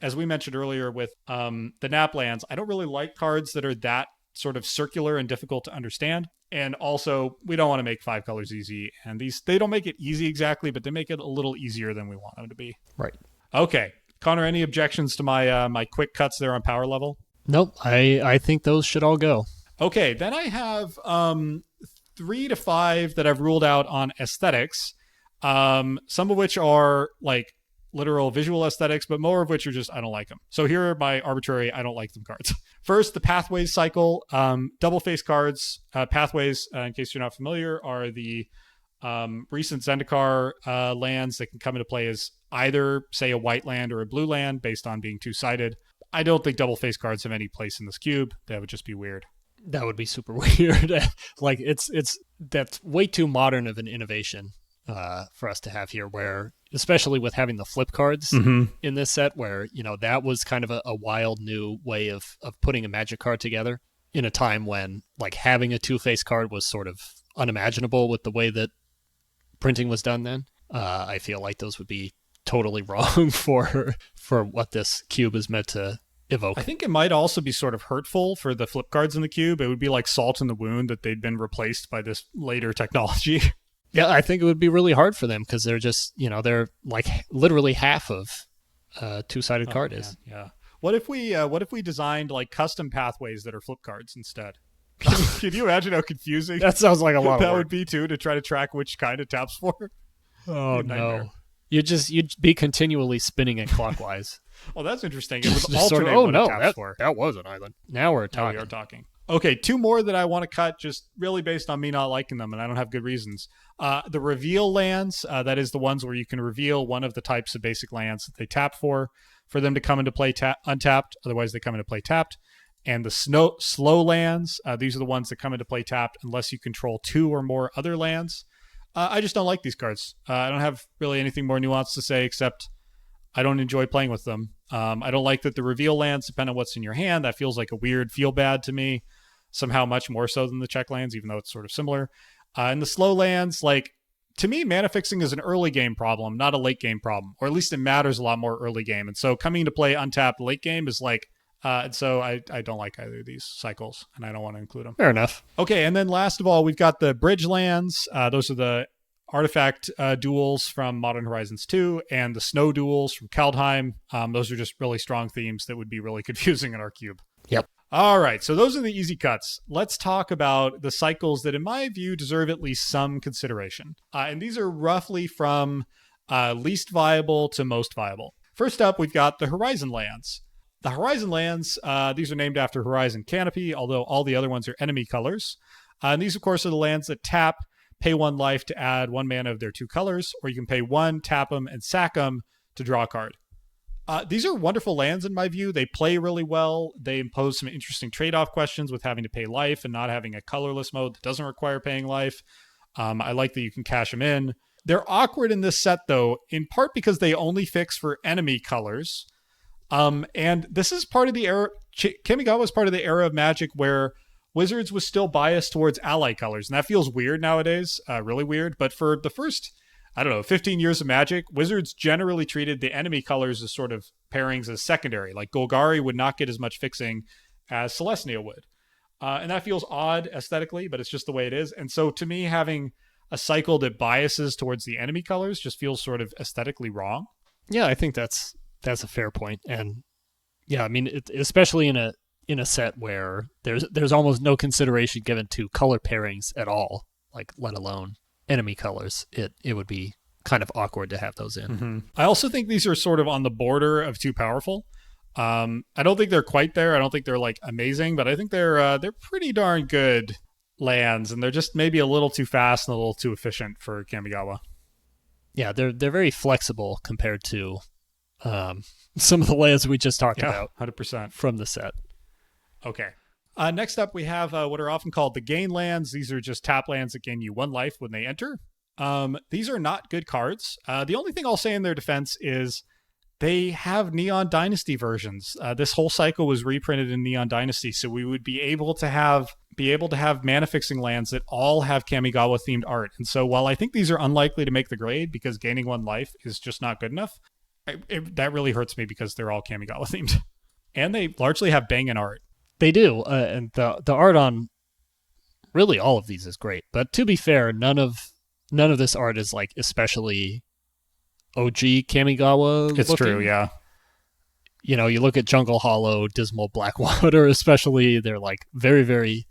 As we mentioned earlier with the Nap lands, I don't really like cards that are that sort of circular and difficult to understand. And also, we don't want to make 5 colors easy. And they don't make it easy exactly, but they make it a little easier than we want them to be. Right. Okay. Connor, any objections to my my quick cuts there on power level? Nope. I think those should all go. Okay. Then I have 3 to 5 that I've ruled out on aesthetics. Some of which are like literal visual aesthetics, but more of which are just, I don't like them. So here are my arbitrary, I don't like them cards. First, the Pathways cycle. Double face cards. Pathways, in case you're not familiar, are the recent Zendikar lands that can come into play as either, say, a white land or a blue land based on being two-sided. I don't think double face cards have any place in this cube. That would just be weird. That would be super weird. Like that's way too modern of an innovation for us to have here, where especially with having the flip cards in this set, where that was kind of a wild new way of putting a Magic card together in a time when like having a two-face card was sort of unimaginable with the way that printing was done then. I feel like those would be totally wrong for what this cube is meant to evoke. I think it might also be sort of hurtful for the flip cards in the cube. It would be like salt in the wound that they'd been replaced by this later technology. Yeah, I think it would be really hard for them because they're just, they're like literally half of two-sided card is. Yeah. What if we designed like custom pathways that are flip cards instead? Can you imagine how confusing that sounds like a lot of that work. would be too, to try to track which kind it taps for? Oh no. You'd be continually spinning it clockwise. Oh, that's interesting. It was Just sort alternate of, what it taps for. That was an island. Now we're talking. Now we are talking. Okay, 2 more that I want to cut just really based on me not liking them, and I don't have good reasons. The reveal lands, that is the ones where you can reveal one of the types of basic lands that they tap for them to come into play untapped. Otherwise, they come into play tapped. And the slow lands, these are the ones that come into play tapped unless you control 2 or more other lands. I just don't like these cards. I don't have really anything more nuanced to say except I don't enjoy playing with them. I don't like that the reveal lands depend on what's in your hand. That feels like a weird feel bad to me. Somehow much more so than the check lands, even though it's sort of similar. And the slow lands, like, to me, mana fixing is an early game problem, not a late game problem. Or at least it matters a lot more early game. And so coming to play untapped late game is like And so I don't like either of these cycles, and I don't want to include them. Fair enough. Okay, and then last of all, we've got the bridge lands. Those are the artifact duels from Modern Horizons 2 and the snow duels from Kaldheim. Those are just really strong themes that would be really confusing in our cube. Yep. All right, so those are the easy cuts. Let's talk about the cycles that, in my view, deserve at least some consideration. And these are roughly from least viable to most viable. First up, we've got the Horizon lands. The Horizon lands, these are named after Horizon Canopy, although all the other ones are enemy colors. And these, of course, are the lands that tap, pay 1 life to add 1 mana of their 2 colors, or you can pay 1, tap them, and sack them to draw a card. These are wonderful lands in my view. They play really well. They impose some interesting trade-off questions with having to pay life and not having a colorless mode that doesn't require paying life. I like that you can cash them in. They're awkward in this set, though, in part because they only fix for enemy colors. And this is part of the era. Kamigawa is part of the era of Magic where Wizards was still biased towards ally colors. And that feels weird nowadays, really weird. But for the first, 15 years of Magic, Wizards generally treated the enemy colors as sort of pairings as secondary. Like Golgari would not get as much fixing as Celestia would. And that feels odd aesthetically, but it's just the way it is. And so to me, having a cycle that biases towards the enemy colors just feels sort of aesthetically wrong. Yeah, I think that's a fair point. And yeah, I mean, especially in a set where there's almost no consideration given to color pairings at all, like let alone enemy colors, it would be kind of awkward to have those in. Mm-hmm. I also think these are sort of on the border of too powerful. I don't think they're quite there. I don't think they're like amazing, but I think they're pretty darn good lands, and they're just maybe a little too fast and a little too efficient for Kamigawa. Yeah, they're very flexible compared to some of the lands we just talked about. 100% from the set. Okay. Next up, we have what are often called the gain lands. These are just tap lands that gain you 1 life when they enter. These are not good cards. The only thing I'll say in their defense is they have Neon Dynasty versions. This whole cycle was reprinted in Neon Dynasty, so we would be able to have mana fixing lands that all have Kamigawa themed art. And so while I think these are unlikely to make the grade because gaining 1 life is just not good enough, that really hurts me because they're all Kamigawa themed. And they largely have banging art. They do, and the art on really all of these is great. But to be fair, none of this art is like especially OG Kamigawa. It's looking. true, yeah. You know, you look at Jungle Hollow, Dismal Blackwater, especially. They're like very, very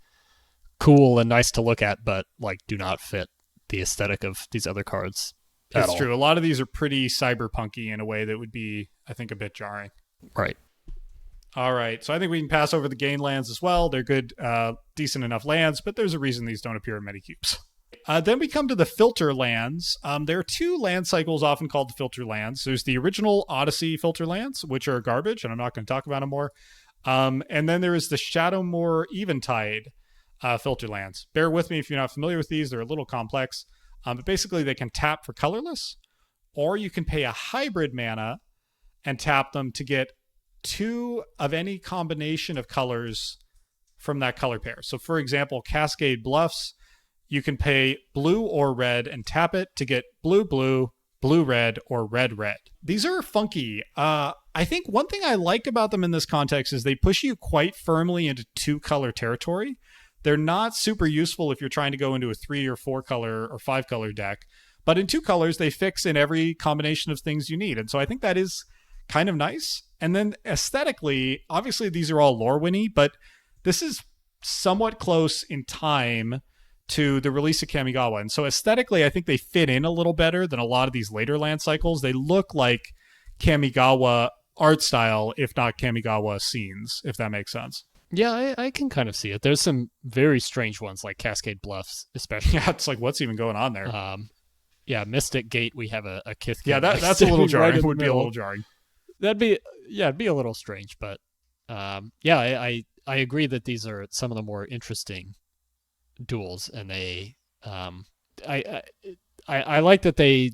cool and nice to look at, but like do not fit the aesthetic of these other cards. That's true. A lot of these are pretty cyberpunky in a way that would be, I think, a bit jarring. Right. All right, so I think we can pass over the gain lands as well. They're good, decent enough lands, but there's a reason these don't appear in many cubes. Then we come to the filter lands. There are 2 land cycles often called the filter lands. There's the original Odyssey filter lands, which are garbage, and I'm not going to talk about them more. And then there is the Shadowmoor Eventide filter lands. Bear with me if you're not familiar with these. They're a little complex. But basically, they can tap for colorless, or you can pay a hybrid mana and tap them to get 2 of any combination of colors from that color pair. So for example, Cascade Bluffs, you can pay blue or red and tap it to get blue, blue, blue, red, or red, red. These are funky. I think one thing I like about them in this context is they push you quite firmly into 2-color territory. They're not super useful if you're trying to go into a 3 or 4 color or 5 color deck, but in 2 colors, they fix in every combination of things you need. And so I think that is kind of nice. And then aesthetically, obviously these are all lore-winny, but this is somewhat close in time to the release of Kamigawa. And so aesthetically, I think they fit in a little better than a lot of these later land cycles. They look like Kamigawa art style, if not Kamigawa scenes, if that makes sense. Yeah, I can kind of see it. There's some very strange ones like Cascade Bluffs, especially. Yeah, it's like, what's even going on there? Yeah, Mystic Gate, we have a Kith. Yeah, that's a little jarring. It would be a little jarring. It'd be a little strange, but I agree that these are some of the more interesting duels, and they I like that they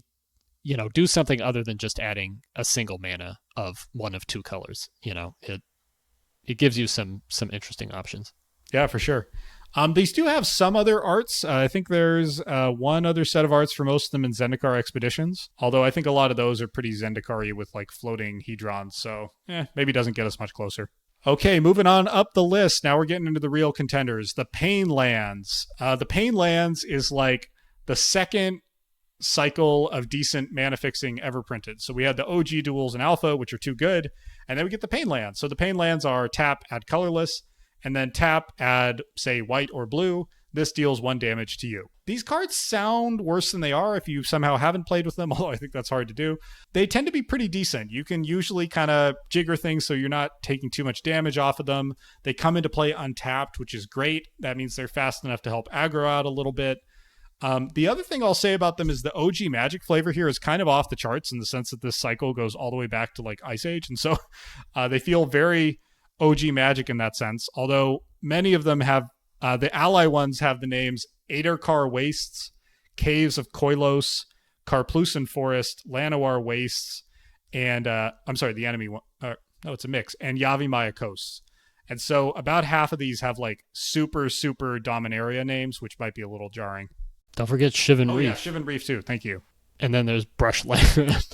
do something other than just adding a single mana of 1 of 2 colors. It gives you some interesting options. Yeah, for sure. These do have some other arts. I think there's 1 other set of arts for most of them in Zendikar Expeditions. Although I think a lot of those are pretty Zendikar-y with like floating hedrons. So maybe doesn't get us much closer. Okay, moving on up the list. Now we're getting into the real contenders. The Painlands. The Painlands is like the second cycle of decent mana fixing ever printed. So we had the OG duels in Alpha, which are too good, and then we get the Painlands. So the Painlands are tap, add colorless, and then tap, add, say, white or blue. This deals 1 damage to you. These cards sound worse than they are if you somehow haven't played with them, although I think that's hard to do. They tend to be pretty decent. You can usually kind of jigger things so you're not taking too much damage off of them. They come into play untapped, which is great. That means they're fast enough to help aggro out a little bit. The other thing I'll say about them is the OG Magic flavor here is kind of off the charts in the sense that this cycle goes all the way back to like Ice Age. And so they feel very OG Magic in that sense, although many of them have the ally ones have the names Aderkar Wastes, Caves of Koilos, Karplusan Forest, Llanowar Wastes, and the enemy one. No, it's a mix, and Yavimaya Coasts. And so about half of these have like super, super Dominaria names, which might be a little jarring. Don't forget Shivan Reef. Yeah, Shivan Reef too. Thank you. And then there's Brushland.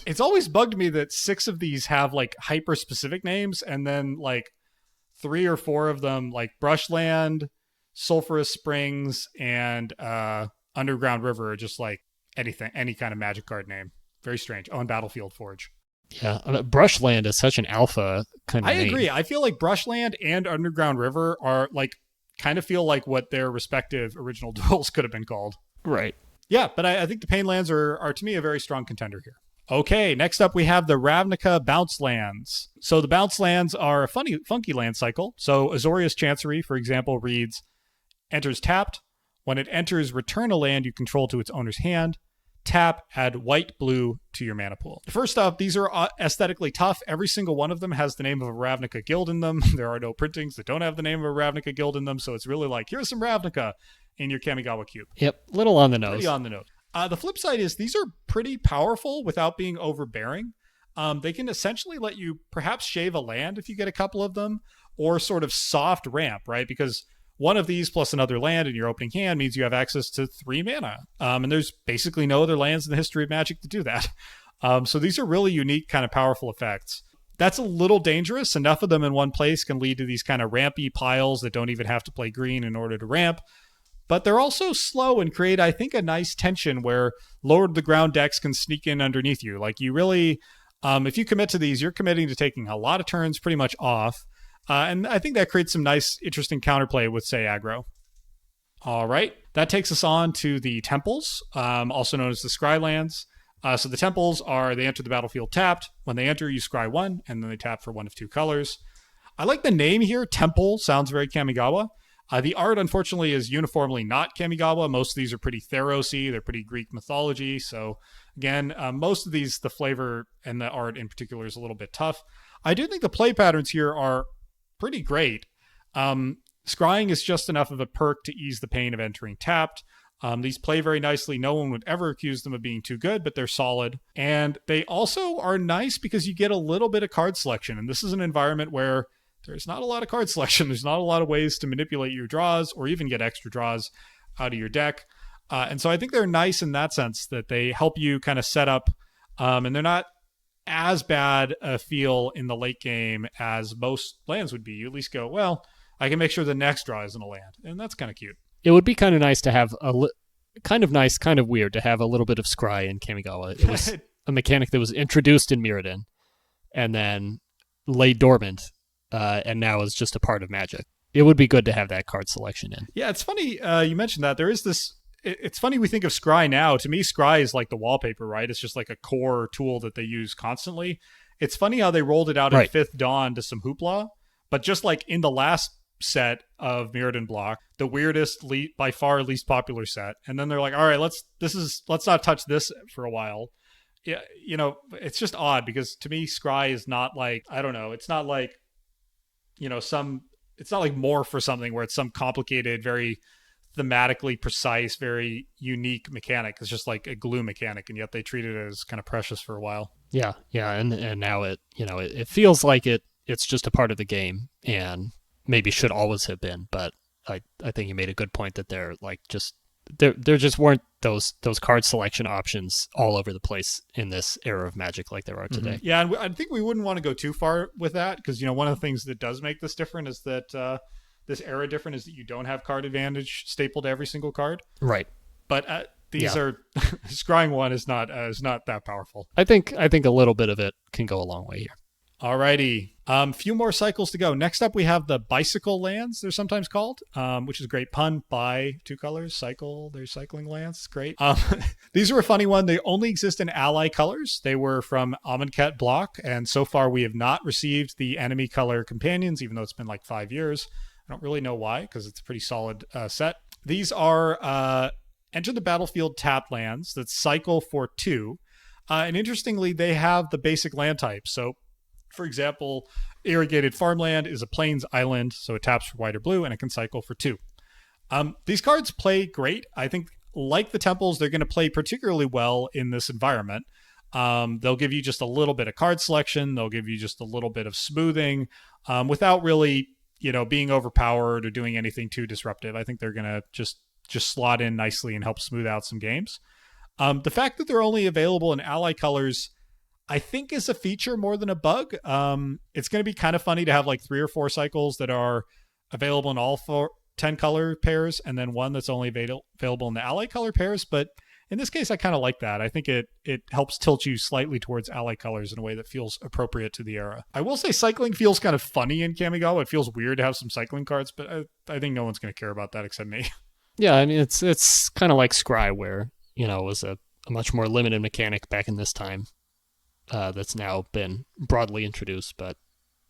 It's always bugged me that 6 of these have like hyper specific names, and then like 3 or 4 of them like Brushland, Sulphurous Springs, and Underground River are just like anything, any kind of magic card name. Very strange. Oh, and Battlefield Forge. Yeah, Brushland is such an alpha kind of I name. agree. I feel like Brushland and Underground River are like kind of feel like what their respective original duels could have been called. Right. Yeah, but I think the Painlands are to me a very strong contender here. Okay, next up we have the Ravnica Bounce Lands. So the Bounce Lands are a funky land cycle. So Azorius Chancery, for example, reads, enters tapped. When it enters, return a land you control to its owner's hand. Tap, add white, blue to your mana pool. First off, these are aesthetically tough. Every single one of them has the name of a Ravnica guild in them. There are no printings that don't have the name of a Ravnica guild in them, so it's really like, here's some Ravnica in your Kamigawa cube. Yep, little on the nose. Pretty on the nose. The flip side is these are pretty powerful without being overbearing. They can essentially let you perhaps shave a land if you get a couple of them, or sort of soft ramp, right? Because one of these plus another land in your opening hand means you have access to 3 mana. And there's basically no other lands in the history of Magic to do that. So these are really unique, kind of powerful effects. That's a little dangerous. Enough of them in one place can lead to these kind of rampy piles that don't even have to play green in order to ramp. But they're also slow and create, I think, a nice tension where lower to the ground decks can sneak in underneath you. Like you really, if you commit to these, you're committing to taking a lot of turns pretty much off. And I think that creates some nice, interesting counterplay with, say, aggro. All right. That takes us on to the temples, also known as the Scrylands. So the temples are, they enter the battlefield tapped. When they enter, you scry 1, and then they tap for 1 of 2 colors. I like the name here. Temple sounds very Kamigawa. The art, unfortunately, is uniformly not Kamigawa. Most of these are pretty Theros-y. They're pretty Greek mythology. So, again, most of these, the flavor and the art in particular is a little bit tough. I do think the play patterns here are pretty great. Scrying is just enough of a perk to ease the pain of entering tapped. These play very nicely. No one would ever accuse them of being too good, but they're solid. And they also are nice because you get a little bit of card selection. And this is an environment where there's not a lot of card selection. There's not a lot of ways to manipulate your draws or even get extra draws out of your deck. And so I think they're nice in that sense that they help you kind of set up, and they're not as bad a feel in the late game as most lands would be. You at least go, well, I can make sure the next draw isn't a land. And that's kind of cute. It would be kind of nice to have kind of nice, kind of weird to have a little bit of scry in Kamigawa. It was a mechanic that was introduced in Mirrodin and then lay dormant, and now is just a part of Magic. It would be good to have that card selection in. Yeah, it's funny you mentioned that. There is this. It's funny we think of Scry now. To me, Scry is like the wallpaper, right? It's just like a core tool that they use constantly. It's funny how they rolled it out in 5th Dawn to some hoopla, but just like in the last set of Mirrodin block, the weirdest, by far least popular set, and then they're like, all right, let's not touch this for a while. Yeah, you know, it's just odd because to me, Scry is not like, I don't know, it's not like, you know, it's not like Morph or something where it's some complicated, very thematically precise, very unique mechanic. It's just like a glue mechanic, and yet they treat it as kind of precious for a while. Yeah, and now it feels like it's just a part of the game and maybe should always have been. But I think you made a good point that they're like there just weren't those card selection options all over the place in this era of Magic like there are today. Yeah, and I think we wouldn't want to go too far with that because, one of the things that does make this different is that this era different is that you don't have card advantage stapled to every single card. Right. But these are scrying one is not that powerful. I think a little bit of it can go a long way here. Alrighty. Few more cycles to go. Next up, we have the bicycle lands, they're sometimes called, which is a great pun. By 2 colors, cycle, they're cycling lands. It's great. These are a funny one. They only exist in ally colors. They were from Amonkhet block, and so far we have not received the enemy color companions, even though it's been like 5 years. I don't really know why, because it's a pretty solid set. These are enter the battlefield tapped lands that cycle for 2. And interestingly, they have the basic land type. So, for example, irrigated farmland is a plains island, so it taps for white or blue, and it can cycle for 2. These cards play great. I think, like the temples, they're going to play particularly well in this environment. They'll give you just a little bit of card selection. They'll give you just a little bit of smoothing without really, being overpowered or doing anything too disruptive. I think they're going to just slot in nicely and help smooth out some games. The fact that they're only available in ally colors, I think, is a feature more than a bug. It's going to be kind of funny to have like 3 or 4 cycles that are available in all 10 color pairs, and then one that's only available in the ally color pairs. But in this case, I kind of like that. I think it helps tilt you slightly towards ally colors in a way that feels appropriate to the era. I will say cycling feels kind of funny in Kamigawa. It feels weird to have some cycling cards, but I think no one's going to care about that except me. Yeah, I mean, it's kind of like Scry, where, it was a much more limited mechanic back in this time. That's now been broadly introduced, but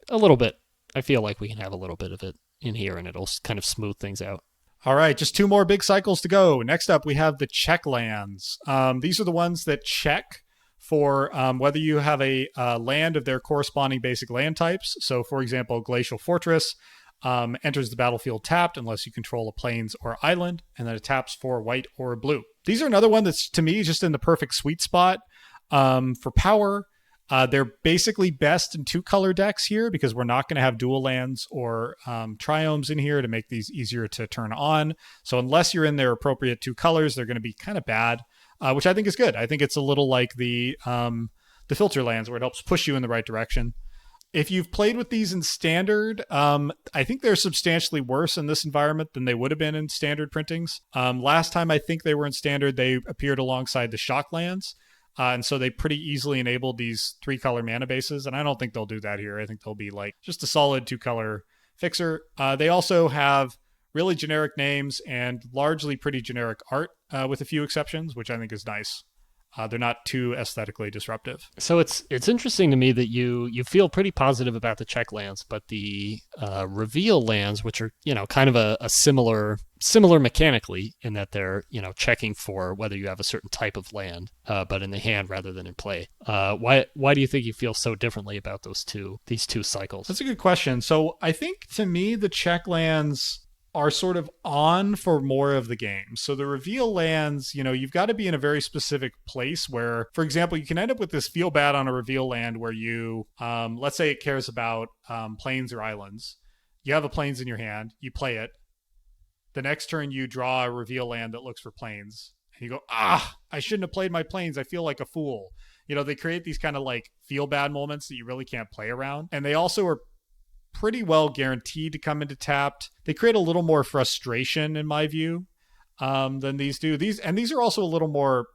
a little bit. I feel like we can have a little bit of it in here, and it'll kind of smooth things out. All right, just 2 more big cycles to go. Next up, we have the check lands. These are the ones that check for whether you have a land of their corresponding basic land types. So, for example, Glacial Fortress enters the battlefield tapped unless you control a plains or island, and then it taps for white or blue. These are another one that's, to me, just in the perfect sweet spot for power. They're basically best in 2-color decks here because we're not going to have dual lands or triomes in here to make these easier to turn on. So unless you're in their appropriate 2 colors, they're going to be kind of bad, which I think is good. I think it's a little like the filter lands where it helps push you in the right direction. If you've played with these in Standard, I think they're substantially worse in this environment than they would have been in Standard printings. Last time I think they were in Standard, they appeared alongside the Shock lands. And so they pretty easily enabled these 3-color mana bases, and I don't think they'll do that here. I think they'll be like just a solid 2-color fixer. They also have really generic names and largely pretty generic art, with a few exceptions, which I think is nice. They're not too aesthetically disruptive. So it's interesting to me that you feel pretty positive about the check lands, but the reveal lands, which are kind of a similar mechanically in that they're checking for whether you have a certain type of land, but in the hand rather than in play. Why do you think you feel so differently about these two cycles? That's a good question. So I think to me the check lands are sort of on for more of the game. So the reveal lands, you've got to be in a very specific place where, for example, you can end up with this feel bad on a reveal land where you, let's say it cares about plains or islands. You have a plains in your hand, you play it. The next turn you draw a reveal land that looks for plains. And you go, I shouldn't have played my plains. I feel like a fool. They create these kind of like feel bad moments that you really can't play around. And they also are pretty well guaranteed to come into tapped. They create a little more frustration, in my view, than these do. These are also a little more,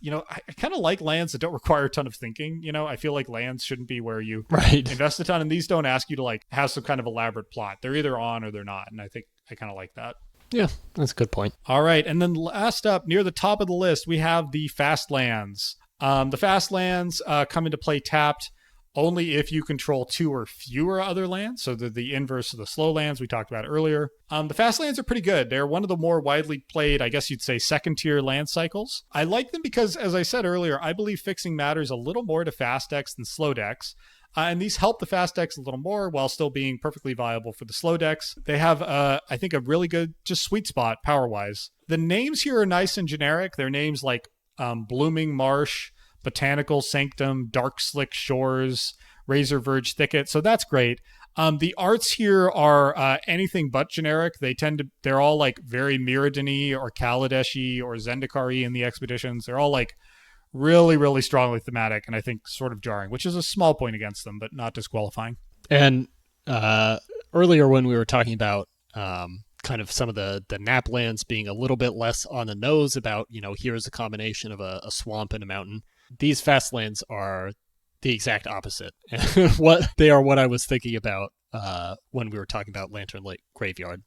I kind of like lands that don't require a ton of thinking. I feel like lands shouldn't be where you invest a ton, and these don't ask you to like have some kind of elaborate plot. They're either on or they're not, and I think I kind of like that. Yeah, that's a good point. All right, and then last up, near the top of the list, we have the fast lands. The fast lands come into play tapped only if you control 2 or fewer other lands. So they're the inverse of the slow lands we talked about earlier. The fast lands are pretty good. They're one of the more widely played, I guess you'd say, second-tier land cycles. I like them because, as I said earlier, I believe fixing matters a little more to fast decks than slow decks. And these help the fast decks a little more while still being perfectly viable for the slow decks. They have, I think, a really good, just sweet spot power-wise. The names here are nice and generic. They're names like Blooming Marsh, Botanical Sanctum, Dark Slick Shores, Razor Verge Thicket. So that's great. The arts here are anything but generic. They're all like very Mirrodin-y or Kaladesh-y or Zendikar-y in the expeditions. They're all like really, really strongly thematic, and I think sort of jarring, which is a small point against them, but not disqualifying. And earlier when we were talking about kind of some of the nap lands being a little bit less on the nose about, here's a combination of a swamp and a mountain, these fast lands are the exact opposite. What I was thinking about when we were talking about Lantern Lake Graveyard.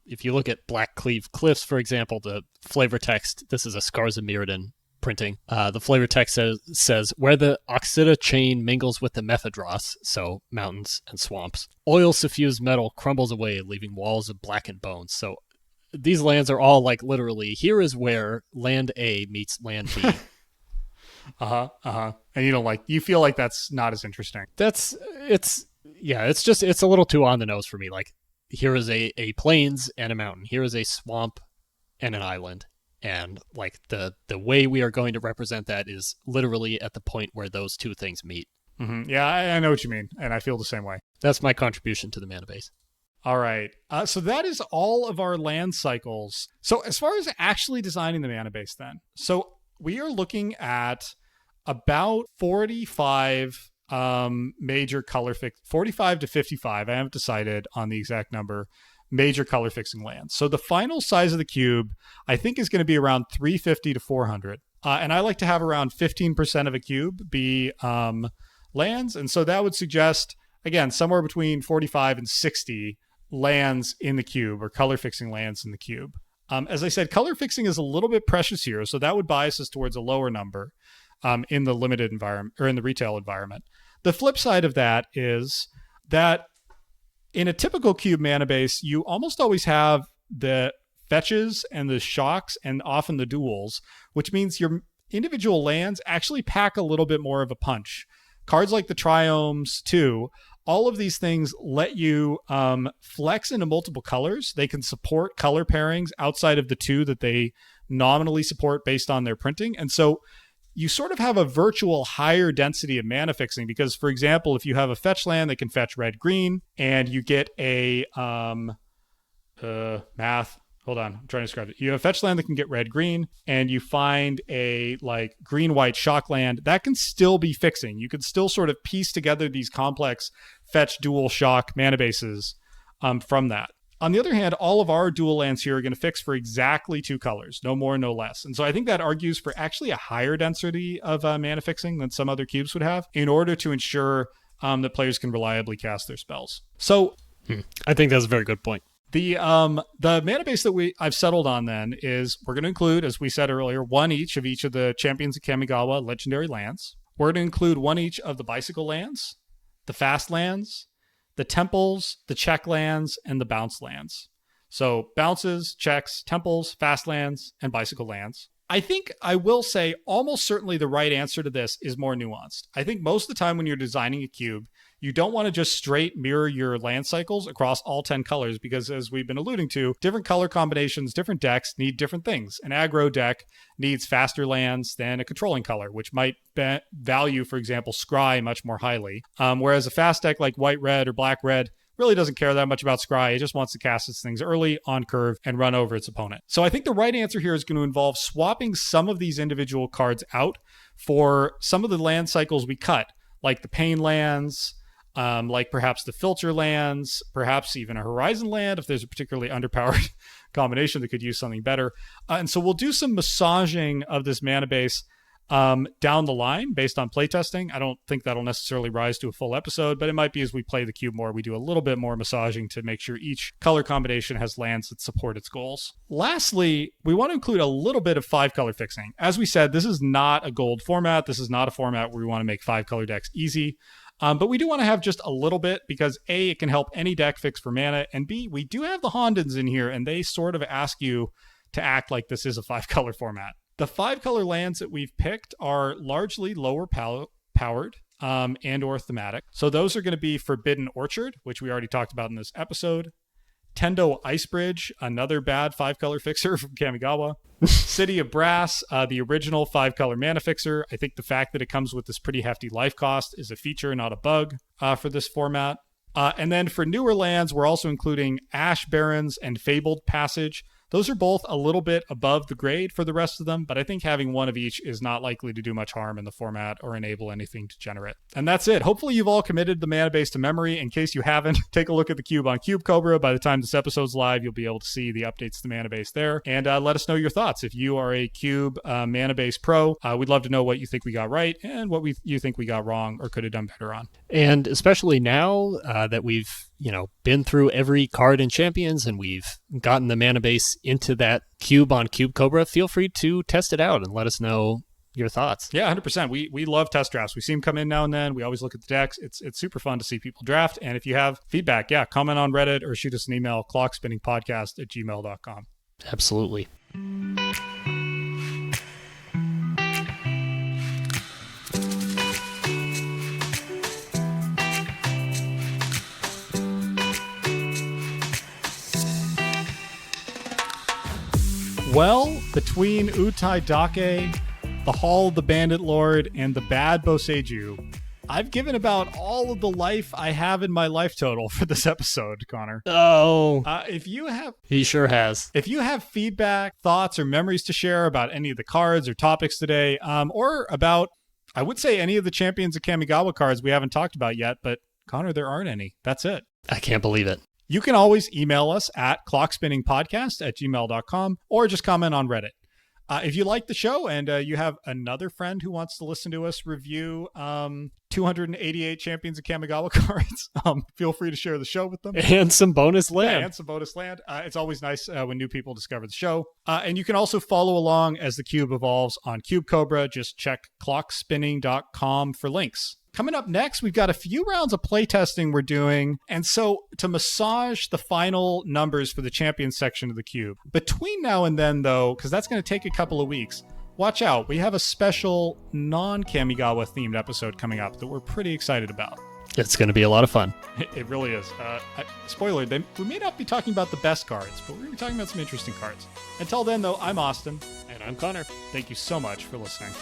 If you look at Black Cleave Cliffs, for example, the flavor text, this is a Scars of Mirrodin printing. The flavor text says where the Oxida chain mingles with the Mephedros, so mountains and swamps, oil suffused metal crumbles away, leaving walls of blackened bones. So these lands are all like literally, here is where land A meets land B. And you feel like that's not as interesting. It's a little too on the nose for me. Like, here is a plains and a mountain. Here is a swamp and an island. And like the way we are going to represent that is literally at the point where those two things meet. Mm-hmm. Yeah, I know what you mean, and I feel the same way. That's my contribution to the Manabase. All right. So that is all of our land cycles. So as far as actually designing the Manabase then, so we are looking at about 45 major color 45 to 55. I haven't decided on the exact number. Major color fixing lands. So the final size of the cube, I think, is going to be around 350 to 400. And I like to have around 15% of a cube be lands. And so that would suggest, again, somewhere between 45 and 60 lands in the cube, or color fixing lands in the cube. As I said, color fixing is a little bit precious here. So that would bias us towards a lower number in the limited environment or in the retail environment. The flip side of that is that in a typical cube Manabase, you almost always have the fetches and the shocks and often the duels, which means your individual lands actually pack a little bit more of a punch. Cards like the Triomes too, all of these things let you flex into multiple colors. They can support color pairings outside of the two that they nominally support based on their printing. And so you sort of have a virtual higher density of mana fixing because, for example, if you have a fetch land that can fetch red-green and you get a Hold on, I'm trying to describe it. You have a fetch land that can get red-green, and you find a like green-white shock land that can still be fixing. You can still sort of piece together these complex fetch, dual, shock mana bases from that. On the other hand, all of our dual lands here are going to fix for exactly 2 colors, no more, no less. And so I think that argues for actually a higher density of mana fixing than some other cubes would have in order to ensure that players can reliably cast their spells. So I think that's a very good point. The mana base that I've settled on then is we're going to include, as we said earlier, one each of the Champions of Kamigawa legendary lands. We're going to include one each of the bicycle lands, the fast lands, the temples, the check lands, and the bounce lands. So bounces, checks, temples, fast lands, and bicycle lands. I think I will say almost certainly the right answer to this is more nuanced. I think most of the time when you're designing a cube, you don't want to just straight mirror your land cycles across all 10 colors because, as we've been alluding to, different color combinations, different decks need different things. An aggro deck needs faster lands than a controlling color, which might value, for example, scry much more highly. Whereas a fast deck like white-red or black-red really doesn't care that much about scry. It just wants to cast its things early, on curve, and run over its opponent. So I think the right answer here is going to involve swapping some of these individual cards out for some of the land cycles we cut, like the pain lands, like perhaps the filter lands, perhaps even a horizon land if there's a particularly underpowered combination that could use something better. And so we'll do some massaging of this mana base down the line based on playtesting. I don't think that'll necessarily rise to a full episode, but it might be as we play the cube more, we do a little bit more massaging to make sure each color combination has lands that support its goals. Lastly, we want to include a little bit of 5-color fixing. As we said, this is not a gold format. This is not a format where we want to make 5-color decks easy. But we do want to have just a little bit because A, it can help any deck fix for mana, and B, we do have the Hondens in here, and they sort of ask you to act like this is a 5-color format. The 5-color lands that we've picked are largely lower powered and or thematic. So those are going to be Forbidden Orchard, which we already talked about in this episode. Tendo Icebridge, another bad 5-color fixer from Kamigawa. City of Brass, the original 5-color mana fixer. I think the fact that it comes with this pretty hefty life cost is a feature, not a bug for this format. And then for newer lands, we're also including Ash Barrens and Fabled Passage. Those are both a little bit above the grade for the rest of them, but I think having one of each is not likely to do much harm in the format or enable anything degenerate. And that's it. Hopefully you've all committed the Manabase to memory. In case you haven't, take a look at the cube on Cube Cobra. By the time this episode's live, you'll be able to see the updates to the Manabase there. And let us know your thoughts. If you are a Cube Manabase Pro, we'd love to know what you think we got right and what you think we got wrong or could have done better on. And especially now that we've been through every card in Champions and we've gotten the Manabase into that cube on Cube Cobra, feel free to test it out and let us know your thoughts. Yeah, 100%. We love test drafts. We see them come in now and then. We always look at the decks. It's super fun to see people draft. And if you have feedback, comment on Reddit or shoot us an email, clockspinningpodcast@gmail.com. Absolutely. Well, between Untaidake, the Hall of the Bandit Lord, and the bad Boseiju, I've given about all of the life I have in my life total for this episode, Connor. Oh. He sure has. If you have feedback, thoughts, or memories to share about any of the cards or topics today, or about, I would say, any of the Champions of Kamigawa cards we haven't talked about yet, but Connor, there aren't any. That's it. I can't believe it. You can always email us at clockspinningpodcast@gmail.com or just comment on Reddit. If you like the show and you have another friend who wants to listen to us review 288 Champions of Kamigawa cards, feel free to share the show with them. And some bonus land. Yeah, and some bonus land. It's always nice when new people discover the show. And you can also follow along as the cube evolves on Cube Cobra. Just check clockspinning.com for links. Coming up next, we've got a few rounds of playtesting we're doing. And so to massage the final numbers for the Champions section of the cube, between now and then, though, because that's going to take a couple of weeks, watch out. We have a special non-Kamigawa themed episode coming up that we're pretty excited about. It's going to be a lot of fun. It really is. Spoiler, we may not be talking about the best cards, but we're going to be talking about some interesting cards. Until then, though, I'm Austin. And I'm Connor. Thank you so much for listening.